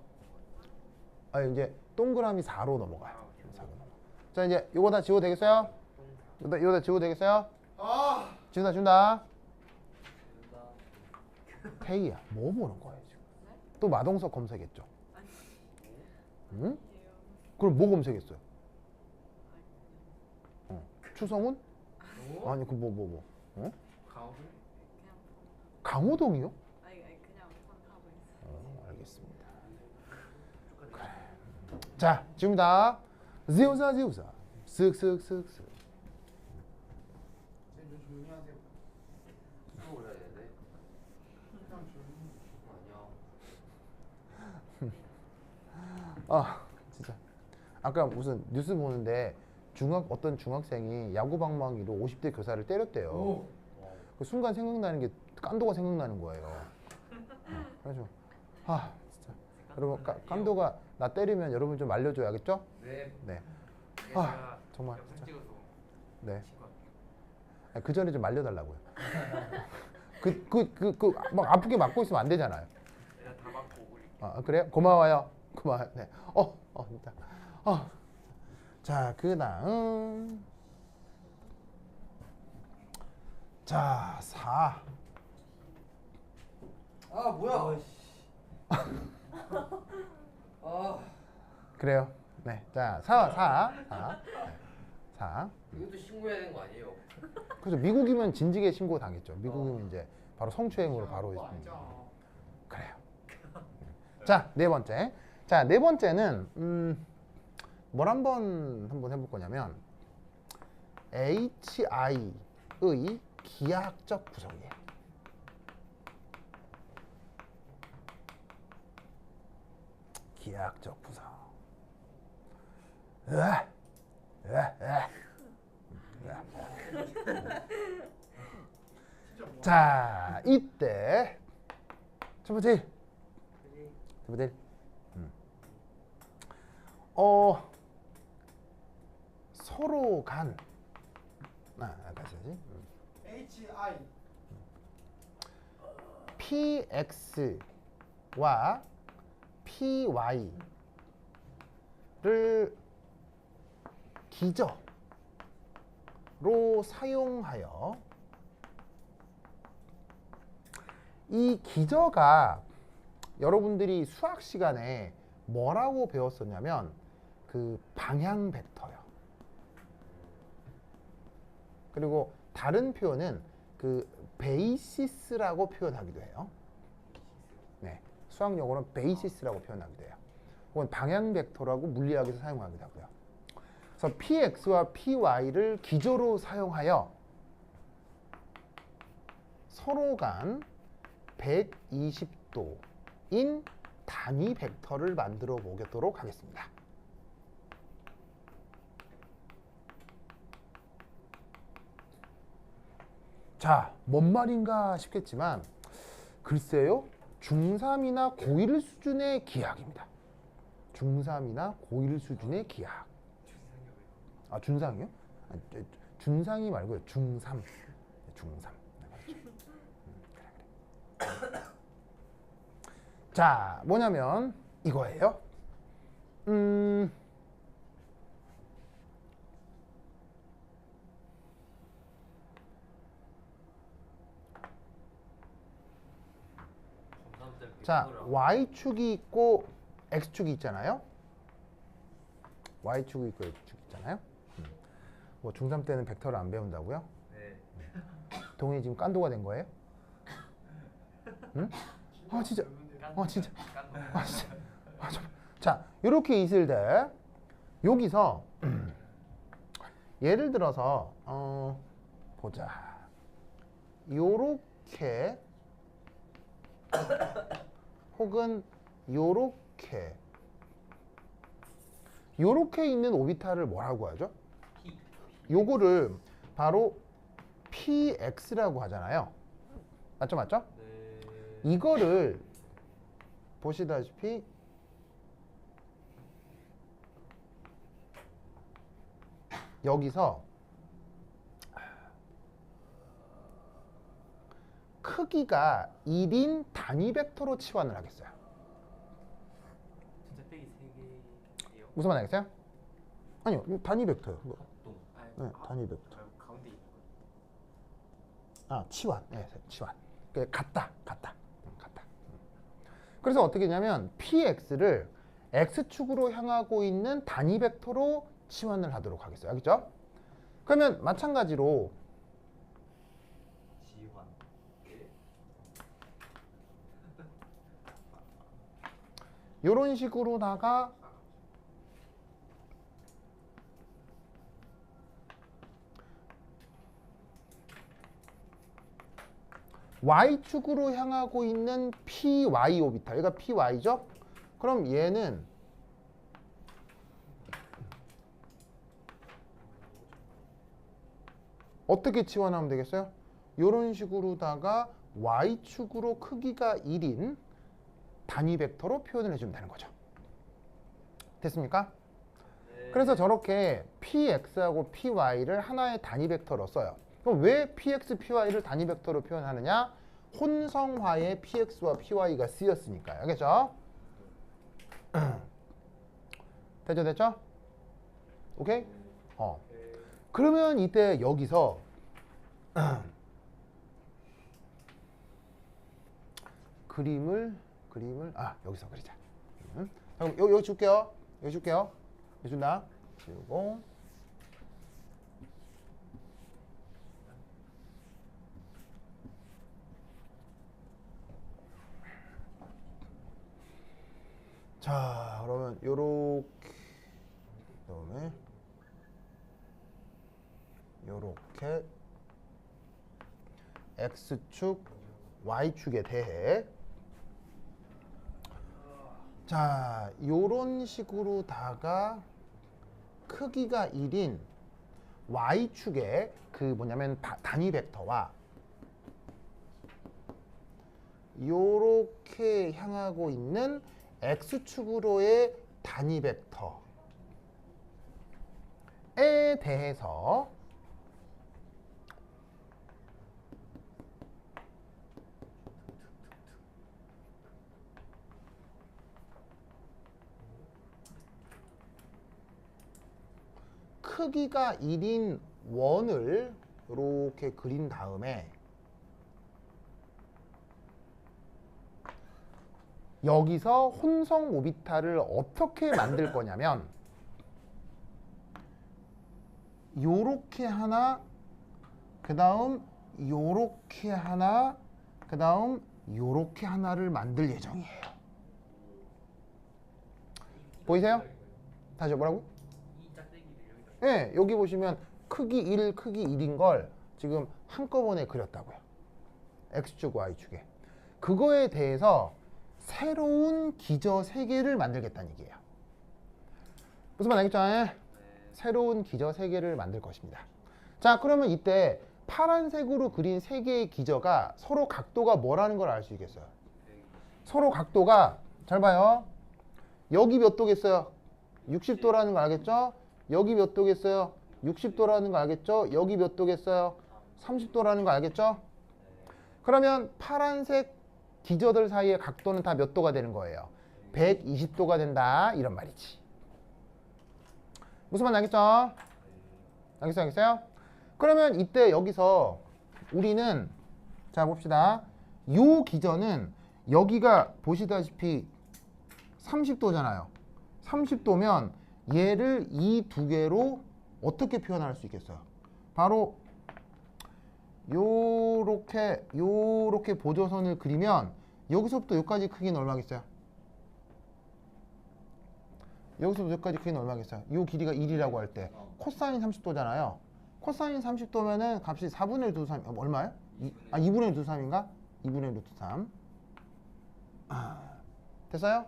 아, 이제 동그라미 4로 넘어가요. 4로 넘어가. 자, 이제 요거 다 지워도 되겠어요? 요거 다 지워도 되겠어요? 지운다. 태희야, 뭐 보는 거예요 지금? 또 마동석 검색했죠? 응? 그럼 뭐 검색했어요? 추성훈? 아니 그 뭐? 어? 가오를? 강호동이요? 아니 그냥 하고 있어. 알겠습니다. 그래. 자, 지금다. 지우사. 쓱쓱쓱쓱. 선생님 좀 조용히 하세요. 또 올려야 돼? 그냥 조용히. 아니야. 아, 진짜. 아까 무슨 뉴스 보는데 어떤 중학생이 야구 방망이로 50대 교사를 때렸대요. 오. 그 순간 생각나는 게 깐도가 생각나는 거예요. 그래서 진짜 여러분 깐도가 나 때리면 여러분 좀 알려줘야겠죠? 네. 네. 제가 정말 영상 진짜. 찍어서 네. 친구 할게요. 아니, 그 전에 좀 말려달라고요. 막 아프게 맞고 있으면 안 되잖아요. 내가 다 맞고 올릴게. 그래요? 고마워요. 네. 진짜. 자, 그다음. 자, 4. 아 뭐야? 그래요. 네. 자, 4. 이것도 신고해야 되는 거 아니에요? 그래서 미국이면 진직에 신고 당했죠. 미국이면 이제 바로 성추행으로 바로 뭐 있습니다. 아니죠. 그래요. 자, 네 번째. 자, 네 번째는 뭘 한번 해볼 거냐면 HI의 기하학적 구성이에요. 기하학적 구성. 자, 이때 첫 번째 서로 간 다시 HI PX와 PY를 기저 사용하여 이 기저가 여러분들이 수학 시간에 뭐라고 배웠었냐면 그 방향 벡터요. 그리고 다른 표현은 그 베이시스라고 표현하기도 해요. 네, 수학 용어로는 베이시스라고 표현하기도 해요. 혹은 방향 벡터라고 물리학에서 사용하기도 하고요. 그래서 px와 py를 기저로 사용하여 서로 간 120도인 단위 벡터를 만들어 보도록 하겠습니다. 자, 뭔 말인가 싶겠지만 글쎄요, 중3이나 고1 수준의 기하학입니다. 중3이나 고1 수준의 기하학. 아, 준상이요? 아, 준상이 말고요. 중3. 중3. 그래. 자, 뭐냐면 이거예요. 자, y축이 있고 x축이 있잖아요. y축이 있고 x축이 있잖아요. 뭐 중3 때는 벡터를 안 배운다고요? 네. 동현이 지금 깐도가 된 거예요? 응? 아 진짜. 진짜. 진짜. 자, 이렇게 있을 때 여기서 예를 들어서 보자. 요렇게 혹은 요렇게 있는 오비탈을 뭐라고 하죠? 요거를 바로 px라고 하잖아요. 맞죠? 네. 이거를 보시다시피 여기서 크기가 1인 단위 벡터로 치환을 하겠어요. 진짜 빼기 3개예요? 무슨 말 알겠어요? 아니요, 단위 벡터요. 네, 단위 벡터. 가운데 있는 거. 아, 치환. 네, 치환. 같다. 그래서 어떻게 했냐면 px를 x축으로 향하고 있는 단위 벡터로 치환을 하도록 하겠어요. 알겠죠? 그러면 마찬가지로 지환. 이런 식으로다가 y축으로 향하고 있는 py 오비탈, 얘가 py죠? 그럼 얘는 어떻게 치환하면 되겠어요? 이런 식으로다가 y축으로 크기가 1인 단위 벡터로 표현을 해주면 되는 거죠. 됐습니까? 네. 그래서 저렇게 px하고 py를 하나의 단위 벡터로 써요. 그럼 왜 px, py를 단위 벡터로 표현하느냐? 혼성화에 px와 py가 쓰였으니까요. 알겠죠? 됐죠? 오케이? 그러면 이때 여기서 그림을 여기서 그리자. 그럼 여기 줄게요. 여기 준다. 지우고. 자, 그러면 요렇게 그다음에 요렇게 x축, y축에 대해 자, 요런 식으로다가 크기가 1인 y축의 그 뭐냐면 단위 벡터와 요렇게 향하고 있는 x축으로의 단위 벡터에 대해서 크기가 1인 원을 이렇게 그린 다음에 여기서 혼성 오비탈을 어떻게 만들 거냐면 요렇게 하나, 그 다음 요렇게 하나, 그 다음 요렇게 하나를 만들 예정이에요. 보이세요? 다시 뭐라고? 이 짝대기를 여기다. 네, 여기 보시면 크기 1, 크기 1인 걸 지금 한꺼번에 그렸다고요. X축, Y축에. 그거에 대해서 새로운 기저 3개를 만들겠다는 얘기예요. 무슨 말 알겠죠? 새로운 기저 3개를 만들 것입니다. 자, 그러면 이때 파란색으로 그린 3개의 기저가 서로 각도가 뭐라는 걸 알 수 있겠어요? 서로 각도가, 잘 봐요. 여기 몇 도겠어요? 60도라는 거 알겠죠? 여기 몇 도겠어요? 60도라는 거 알겠죠? 여기 몇 도겠어요? 30도라는 거 알겠죠? 그러면 파란색 기저들 사이의 각도는 다 몇 도가 되는 거예요? 120도가 된다, 이런 말이지. 무슨 말 알겠죠? 알겠어요? 그러면 이때 여기서 우리는, 자 봅시다. 요 기저는 여기가 보시다시피 30도잖아요. 30도면 얘를 이 두 개로 어떻게 표현할 수 있겠어요? 바로 요렇게 보조선을 그리면 여기서부터 여기까지 크기는 얼마겠어요? 여기서부터 여기까지 크기는 얼마겠어요? 요 길이가 1이라고 할 때 코사인 30도잖아요. 코사인 30도면은 값이 4분의 1 루트 3, 얼마예요? 2분의 1 루트 3인가? 2분의 1 루트 3. 됐어요?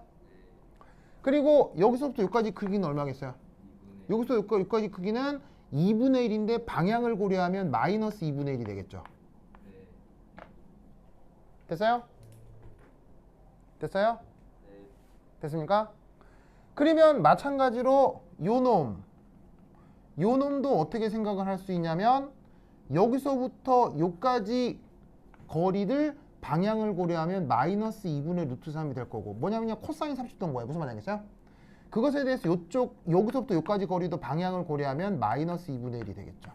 그리고 여기서부터 여기까지 크기는 얼마겠어요? 여기서 여기까지 크기는 2분의 1인데 방향을 고려하면 마이너스 2분의 1이 되겠죠. 됐어요? 됐어요? 됐습니까? 그러면 마찬가지로 요 놈도 어떻게 생각을 할 수 있냐면 여기서부터 요까지 거리를 방향을 고려하면 마이너스 2분의 루트 3이 될 거고, 뭐냐면요, 코사인 30도인 거예요. 무슨 말이겠어요? 그것에 대해서 여기서부터 여기까지 거리도 방향을 고려하면 마이너스 2분의 1이 되겠죠.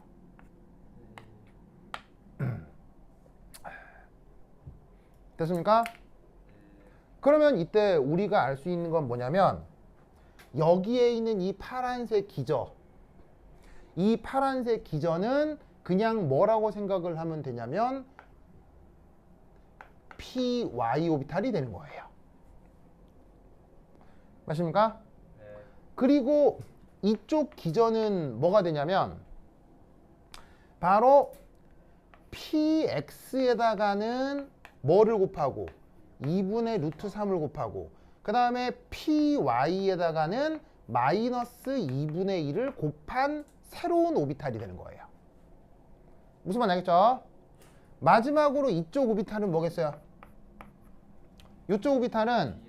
됐습니까? 그러면 이때 우리가 알 수 있는 건 뭐냐면 여기에 있는 이 파란색 기저, 이 파란색 기저는 그냥 뭐라고 생각을 하면 되냐면 py 오비탈이 되는 거예요. 맞습니까? 그리고 이쪽 기저는 뭐가 되냐면 바로 px에다가는 뭐를 곱하고 2분의 루트 3을 곱하고 그 다음에 py에다가는 마이너스 2분의 1을 곱한 새로운 오비탈이 되는 거예요. 무슨 말 알겠죠? 마지막으로 이쪽 오비탈은 뭐겠어요? 이쪽 오비탈은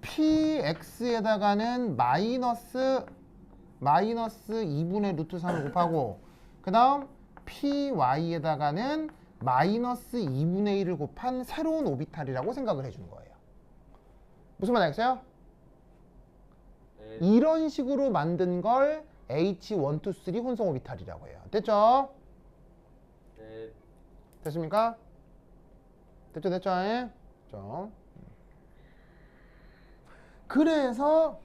px에다가는 마이너스 2분의 루트 3을 곱하고 그 다음 py에다가는 마이너스 2분의 1을 곱한 새로운 오비탈이라고 생각을 해주는 거예요. 무슨 말 알겠어요? 이런 식으로 만든 걸 H1, 2, 3 혼성 오비탈이라고 해요. 됐죠? 됐습니까? 됐죠? 예? 그래서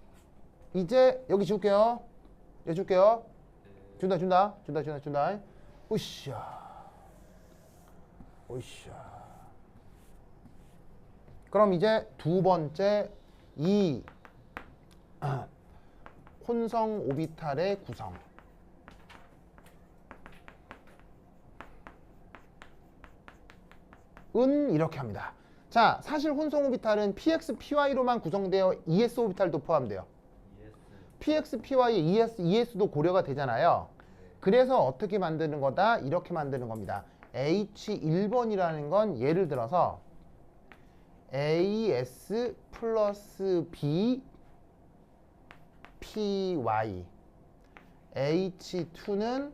이제 여기 줄게요. 준다. 으쌰. 그럼 이제 두 번째 이 혼성 오비탈의 구성. 은 이렇게 합니다. 자, 사실 혼성 오비탈은 px, py로만 구성되어 es 오비탈도 포함돼요. px, py에 es도 고려가 되잖아요. 그래서 어떻게 만드는 거다? 이렇게 만드는 겁니다. H1번이라는 건 예를 들어서 as 플러스 b py, H2는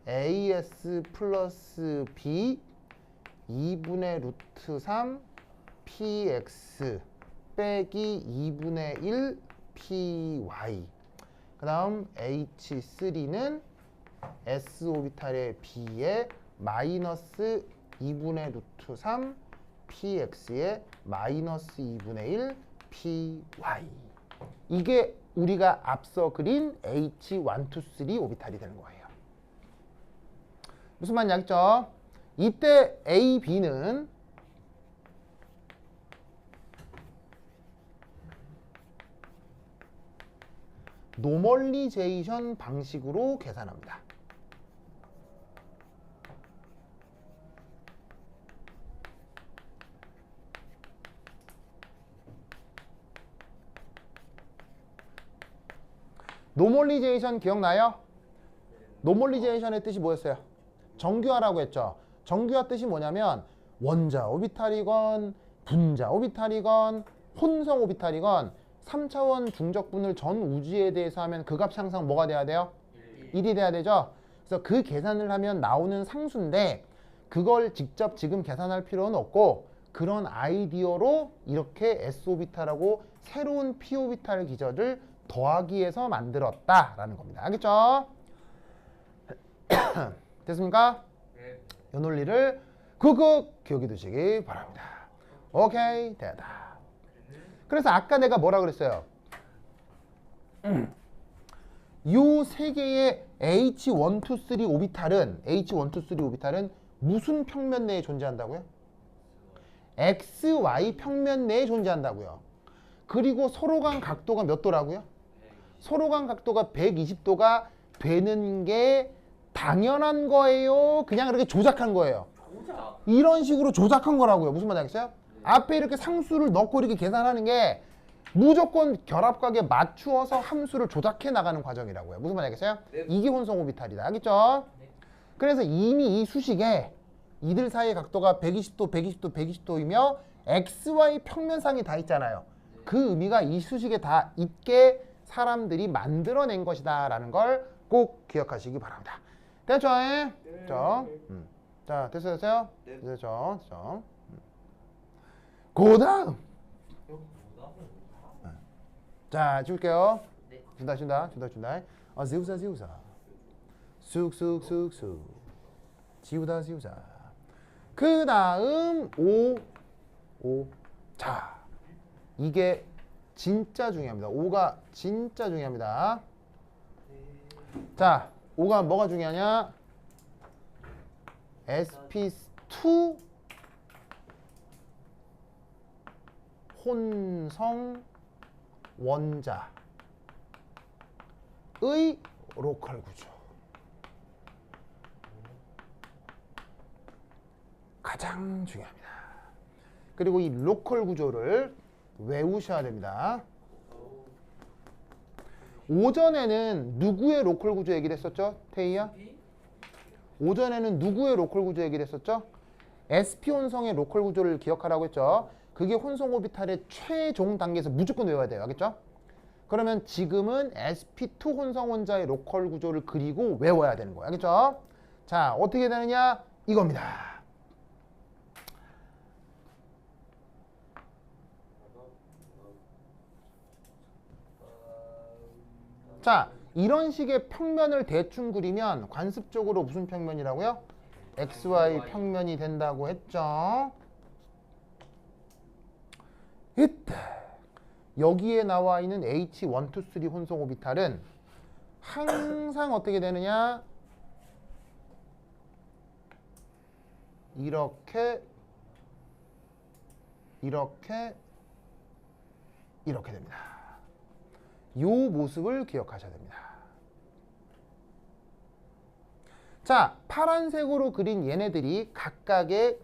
as 플러스 b 2분의 루트 3 px 빼기 2분의 1 py, 그 다음 H3는 S 오비탈의 B에 마이너스 2분의 루트 3 PX의 마이너스 2분의 1 PY. 이게 우리가 앞서 그린 H1, 2, 3 오비탈이 되는 거예요. 무슨 말인지 알겠죠? 이때 A, B는 노멀리제이션 방식으로 계산합니다. 노멀리제이션 기억나요? 노멀리제이션의 뜻이 뭐였어요? 정규화라고 했죠. 정규화 뜻이 뭐냐면 원자 오비탈이건 분자 오비탈이건 혼성 오비탈이건 3차원 중적분을 전 우주에 대해서 하면 그 값이 항상 뭐가 돼야 돼요? 1이 돼야 되죠. 그래서 그 계산을 하면 나오는 상수인데 그걸 직접 지금 계산할 필요는 없고 그런 아이디어로 이렇게 S 오비탈하고 새로운 P 오비탈 기저를 더하기 위해서 만들었다라는 겁니다. 알겠죠? 됐습니까? 네. 이 논리를 꾹꾹 기억해 두시기 바랍니다. 오케이, 됐다. 그래서 아까 내가 뭐라 그랬어요? 요 세 개의 H1, 2, 3 오비탈은 H1, 2, 3 오비탈은 무슨 평면 내에 존재한다고요? XY 평면 내에 존재한다고요. 그리고 서로 간 각도가 몇 도라고요? 서로 간 각도가 120도가 되는 게 당연한 거예요? 그냥 그렇게 조작한 거예요? 조작. 이런 식으로 조작한 거라고요. 무슨 말인지 알겠어요? 앞에 이렇게 상수를 넣고 이렇게 계산하는 게 무조건 결합각에 맞추어서 함수를 조작해 나가는 과정이라고요. 무슨 말인지 알겠어요? 네. 이게 혼성 오비탈이다. 알겠죠? 네. 그래서 이미 이 수식에 이들 사이의 각도가 120도, 120도, 120도이며 XY 평면상이 다 있잖아요. 그 의미가 이 수식에 다 있게 사람들이 만들어낸 것이다 라는 걸 꼭 기억하시기 바랍니다. 됐죠? 됐죠? 자, 됐어요? 네. 됐죠? 됐죠? 그 다음! 자, 줄게요. 네. 준다. 지우자. 쑥. 지우자. 그 다음, 오. 자, 이게 진짜 중요합니다. 5가 진짜 중요합니다. 자, 5가 뭐가 중요하냐? sp2 혼성 원자의 로컬 구조. 가장 중요합니다. 그리고 이 로컬 구조를 외우셔야 됩니다. 오전에는 누구의 로컬 구조 얘기를 했었죠? 태희야? 오전에는 누구의 로컬 구조 얘기를 했었죠? sp 혼성의 로컬 구조를 기억하라고 했죠. 그게 혼성 오비탈의 최종 단계에서 무조건 외워야 돼요. 알겠죠? 그러면 지금은 sp2 혼성 원자의 로컬 구조를 그리고 외워야 되는 거예요. 알겠죠? 자, 어떻게 되느냐? 이겁니다. 자, 이런 식의 평면을 대충 그리면 관습적으로 무슨 평면이라고요? XY 평면이 된다고 했죠. 이때 여기에 나와 있는 H1, 2, 3 혼성 오비탈은 항상 어떻게 되느냐? 이렇게 됩니다. 이 모습을 기억하셔야 됩니다. 자, 파란색으로 그린 얘네들이 각각의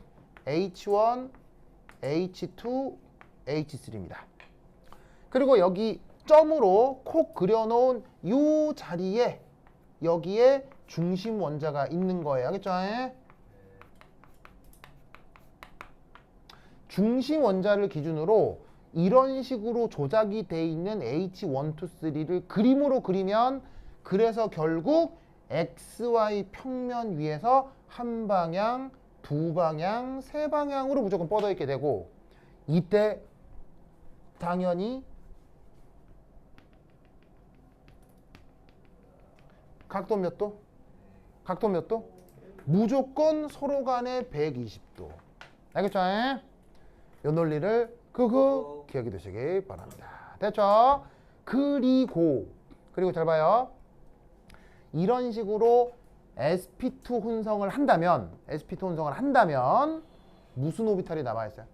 H1, H2, H3입니다. 그리고 여기 점으로 콕 그려놓은 이 자리에 여기에 중심 원자가 있는 거예요. 알겠죠? 중심 원자를 기준으로 이런 식으로 조작이 돼 있는 H1, 2, 3를 그림으로 그리면 그래서 결국 XY 평면 위에서 한 방향, 두 방향, 세 방향으로 무조건 뻗어 있게 되고 이때 당연히 각도 몇 도? 각도 몇 도? 무조건 서로 간에 120도. 알겠죠? 이 논리를 그거 기억해 두시기 바랍니다. 됐죠? 그리고 잘 봐요. 이런 식으로 sp2 혼성을 한다면 무슨 오비탈이 남아있어요?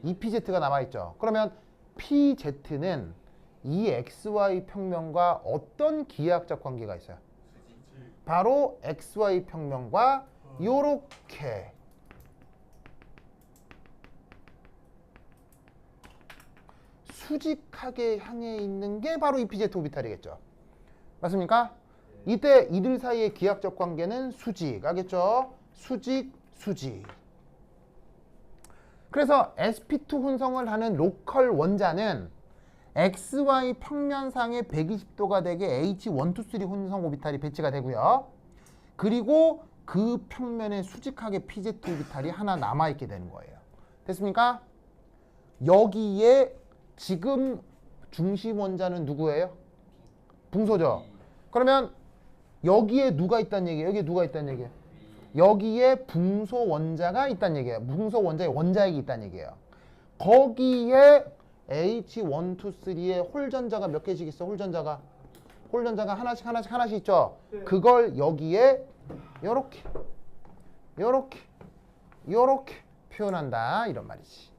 EPZ가 남아있죠. 그러면 PZ는 이 XY 평면과 어떤 기하학적 관계가 있어요? 바로 XY 평면과 요렇게 수직하게 향해 있는 게 바로 EPZ 오비탈이겠죠. 맞습니까? 이때 이들 사이의 기하학적 관계는 수직. 알겠죠? 수직. 그래서 sp2 혼성을 하는 로컬 원자는 XY 평면상에 120도가 되게 H123 혼성 오비탈이 배치가 되고요. 그리고 그 평면에 수직하게 PZ 오비탈이 하나 남아있게 되는 거예요. 됐습니까? 여기에 지금 중심 원자는 누구예요? 붕소죠. 그러면 여기에 누가 있다는 얘기예요? 여기에 누가 있다는 얘기예요? 여기에 붕소 원자가 있다는 얘기예요. 붕소 원자의 원자핵이 있다는 얘기예요. 거기에 H123의 홀전자가 몇 개씩 있어? 홀전자가 하나씩 있죠? 그걸 여기에 요렇게 표현한다 이런 말이지.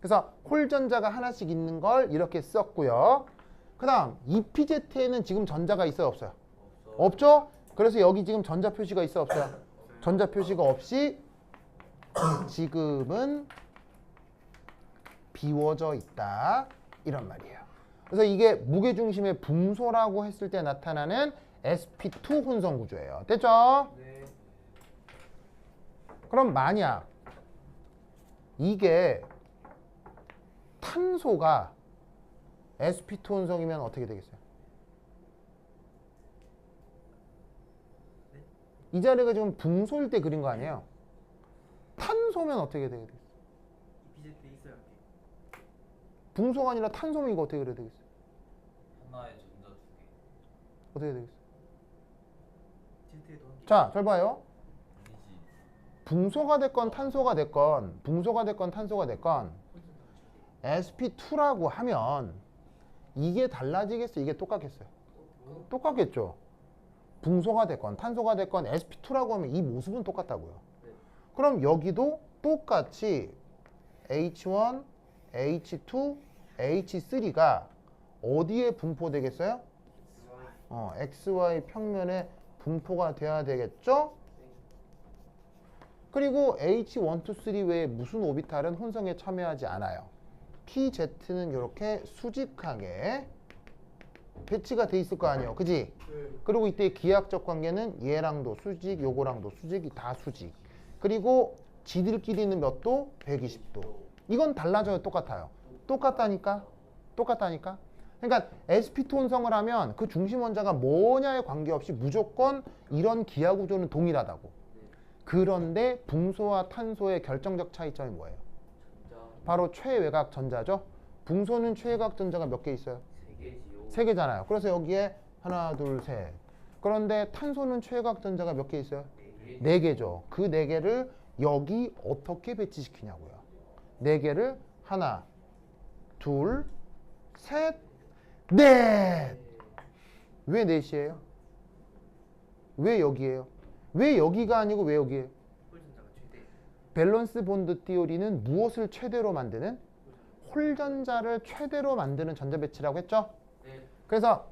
그래서 홀전자가 하나씩 있는 걸 이렇게 썼고요. 그 다음 EPZ에는 지금 전자가 있어요? 없어요? 없죠? 그래서 여기 지금 전자 표시가 있어? 없어요? 전자 표시가 없이 지금은 비워져 있다 이런 말이에요. 그래서 이게 무게중심의 붕소라고 했을 때 나타나는 sp2 혼성 구조예요. 됐죠? 네. 그럼 만약 이게 탄소가 sp2 혼성이면 어떻게 되겠어요? 이 자리가 지금 붕소일 때 그린 거 아니에요? 탄소면 어떻게 되겠어요? EPZ 있어요. 붕소가 아니라 탄소면 이거 어떻게 그려야 되겠어요? 하나의 전자 두 개. 어떻게 되겠어요? Z에도 한 개. 자, 잘 봐요. 아니지. 붕소가 됐건 탄소가 됐건 sp2라고 하면 이게 달라지겠어요? 이게 똑같겠어요? 똑같겠죠? 붕소가 됐건 탄소가 됐건 sp2라고 하면 이 모습은 똑같다고요. 네. 그럼 여기도 똑같이 H1, H2, H3가 어디에 분포되겠어요? XY 평면에 분포가 돼야 되겠죠? 그리고 H123 외에 무슨 오비탈은 혼성에 참여하지 않아요. PZ는 이렇게 수직하게 배치가 돼 있을 거 아니에요. 그지? 그리고 이때 기하학적 관계는 얘랑도 수직, 요거랑도 수직이 다 수직. 그리고 지들끼리는 몇 도? 120도. 이건 달라져요. 똑같아요. 똑같다니까? 그러니까 sp2 혼성을 하면 그 중심 원자가 뭐냐에 관계없이 무조건 이런 기하 구조는 동일하다고. 그런데 붕소와 탄소의 결정적 차이점이 뭐예요? 바로 최외곽 전자죠. 붕소는 최외곽 전자가 몇 개 있어요? 3개지요. 3개잖아요. 그래서 여기에 하나, 둘, 셋. 그런데 탄소는 최외곽 전자가 몇 개 있어요? 4개죠. 그 4개를 여기 어떻게 배치시키냐고요. 4개를 하나, 둘, 셋, 넷. 왜 넷이에요? 왜 여기에요? 왜 여기가 아니고 왜 여기에요? 홀전자가 최대. 밸런스 본드 티오리는 무엇을 최대로 만드는? 홀전자를 최대로 만드는 전자 배치라고 했죠? 네. 그래서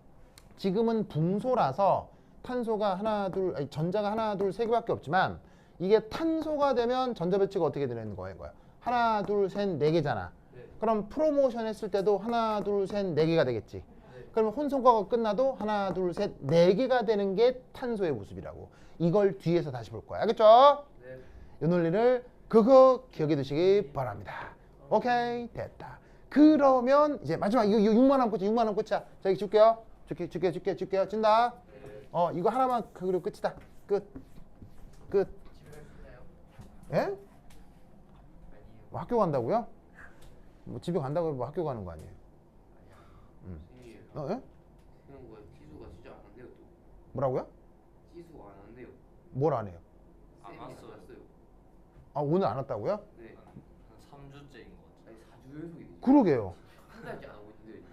지금은 붕소라서 탄소가 하나, 둘, 아니, 전자가 하나, 둘, 세 개밖에 없지만 이게 탄소가 되면 전자 배치가 어떻게 되는 거예요? 하나, 둘, 셋, 네 개잖아. 네. 그럼 프로모션 했을 때도 하나, 둘, 셋, 네 개가 되겠지. 네. 그러면 혼성과가 끝나도 하나, 둘, 셋, 네 개가 되는 게 탄소의 모습이라고. 이걸 뒤에서 다시 볼 거야. 알겠죠? 네. 이 논리를 그거 기억해 두시기 바랍니다. 오케이, 됐다. 그러면 이제 마지막 이거 6만 원 끝이야. 자, 이거 줄게요. 줄게요. 준다. 네. 이거 하나만 그리고 끝이다. 끝. 집에 갈 수 있나요? 예? 아니에요. 뭐 학교 간다고요? 뭐 집에 간다고 해도 뭐 학교 가는 거 아니에요? 선생님, 예? 생각보다 지수가 진짜 안 돼요. 또. 뭐라고요? 뭘 안 해요? 안 왔어요. 아 오늘 안 왔다고요? 네. 한 3주째인 것 같아요. 아니 4주 연속이네. 그러게요. 한 달째 안 오고 있는데.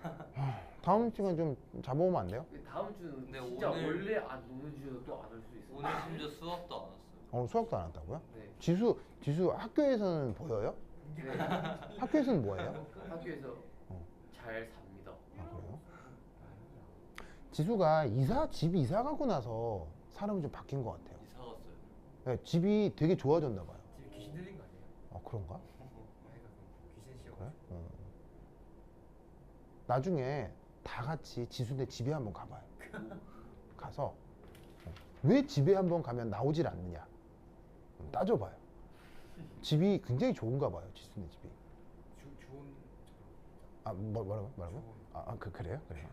다음 주간 좀 잡아오면 안 돼요? 근데 다음 주는 근데 진짜 오늘- 원래 안 오는 주는 또 안 올 수도 있어. 오늘 심지어 수업도 안 왔어요. 오늘 수학도 안 왔다고요? 네. 지수 학교에서는 보여요? 네. 학교에서는 뭐예요? 학교에서 어. 잘 삽니다. 아 그래요? 지수가 집 이사 가고 나서 사람이 좀 바뀐 것 같아요. 이사 갔어요. 네, 집이 되게 좋아졌나 봐요. 지금 귀신 들린 거 아니에요? 그런가? 귀신 씌워. 그래? 나중에 다 같이 지수네 집에 한번 가봐요. 가서 왜 집에 한번 가면 나오질 않느냐 따져봐요. 집이 굉장히 좋은가 봐요. 지수네 집이. 좋은 뭐라고? 그래요? 그래요.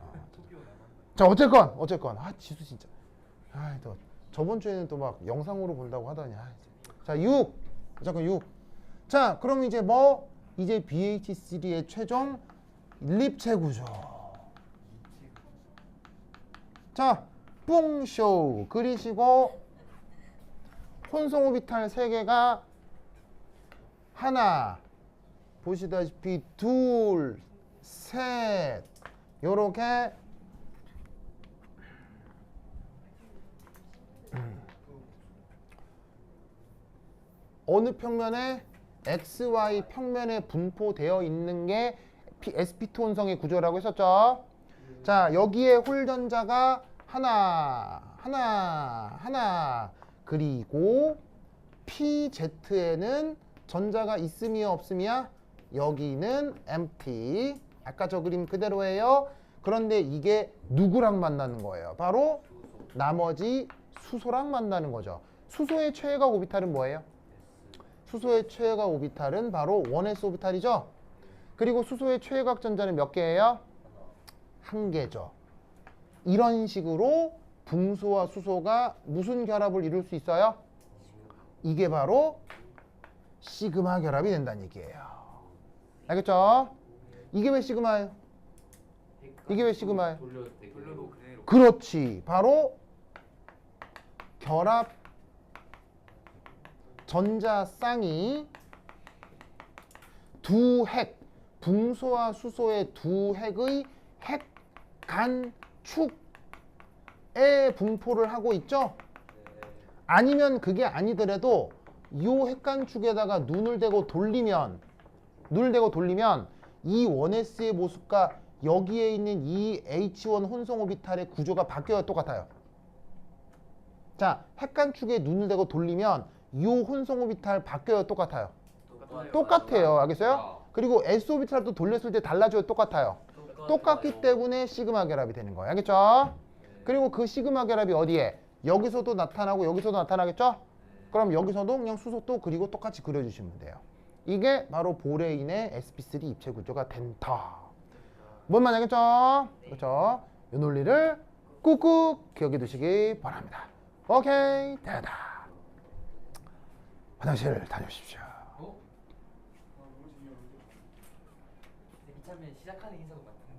자 어쨌건 지수 진짜 또 저번 주에는 또 막 영상으로 본다고 하더니 자 6. 잠깐 6. 자 그럼 이제 이제 BH3의 최종 일립체 구조. 자 뿡쇼 그리시고 혼성 오비탈 3개가 하나 보시다시피 둘, 셋 요렇게 어느 평면에 XY 평면에 분포되어 있는 게 sp2 혼성의 구조라고 했었죠. 자 여기에 홀전자가 하나 그리고 PZ에는 전자가 있음이야 없음이야? 여기는 empty. 아까 저 그림 그대로예요. 그런데 이게 누구랑 만나는 거예요? 바로 나머지 수소랑 만나는 거죠. 수소의 최애각 오비탈은 뭐예요? 수소의 최애각 오비탈은 바로 1s 오비탈이죠. 그리고 수소의 최애각 전자는 몇 개예요? 1개죠. 이런 식으로 붕소와 수소가 무슨 결합을 이룰 수 있어요? 이게 바로 시그마 결합이 된다는 얘기예요. 알겠죠? 이게 왜 시그마예요? 이게 왜 시그마예요? 돌려도 그대로. 그렇지. 바로 결합 전자 쌍이 두 핵, 붕소와 수소의 두 핵의 핵 간축에 분포를 하고 있죠? 아니면 그게 아니더라도 이 핵간축에다가 눈을 대고 돌리면 이 1s의 모습과 여기에 있는 이 H1 혼성 오비탈의 구조가 바뀌어야 똑같아요. 자, 핵간축에 눈을 대고 돌리면 이 혼성 오비탈 바뀌어야 똑같아요. 똑같아요. 알겠어요? 그리고 S 오비탈도 돌렸을 때 달라져야 똑같아요. 똑같기 때문에 시그마 결합이 되는 거예요. 알겠죠? 그리고 그 시그마 결합이 어디에? 여기서도 나타나고 여기서도 나타나겠죠? 그럼 여기서도 그냥 수소도 그리고 똑같이 그려주시면 돼요. 이게 바로 보레인의 sp3 입체 구조가 된다. 뭔 말이겠죠? 그렇죠? 이 논리를 꾹꾹 기억해 두시기 바랍니다. 오케이, 됐다. 화장실 다녀오십시오. 이참에 시작하는 인사도 맡는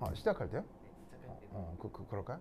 거 어때요? 시작할 때요? 네, 시작할 때. 그럴까요?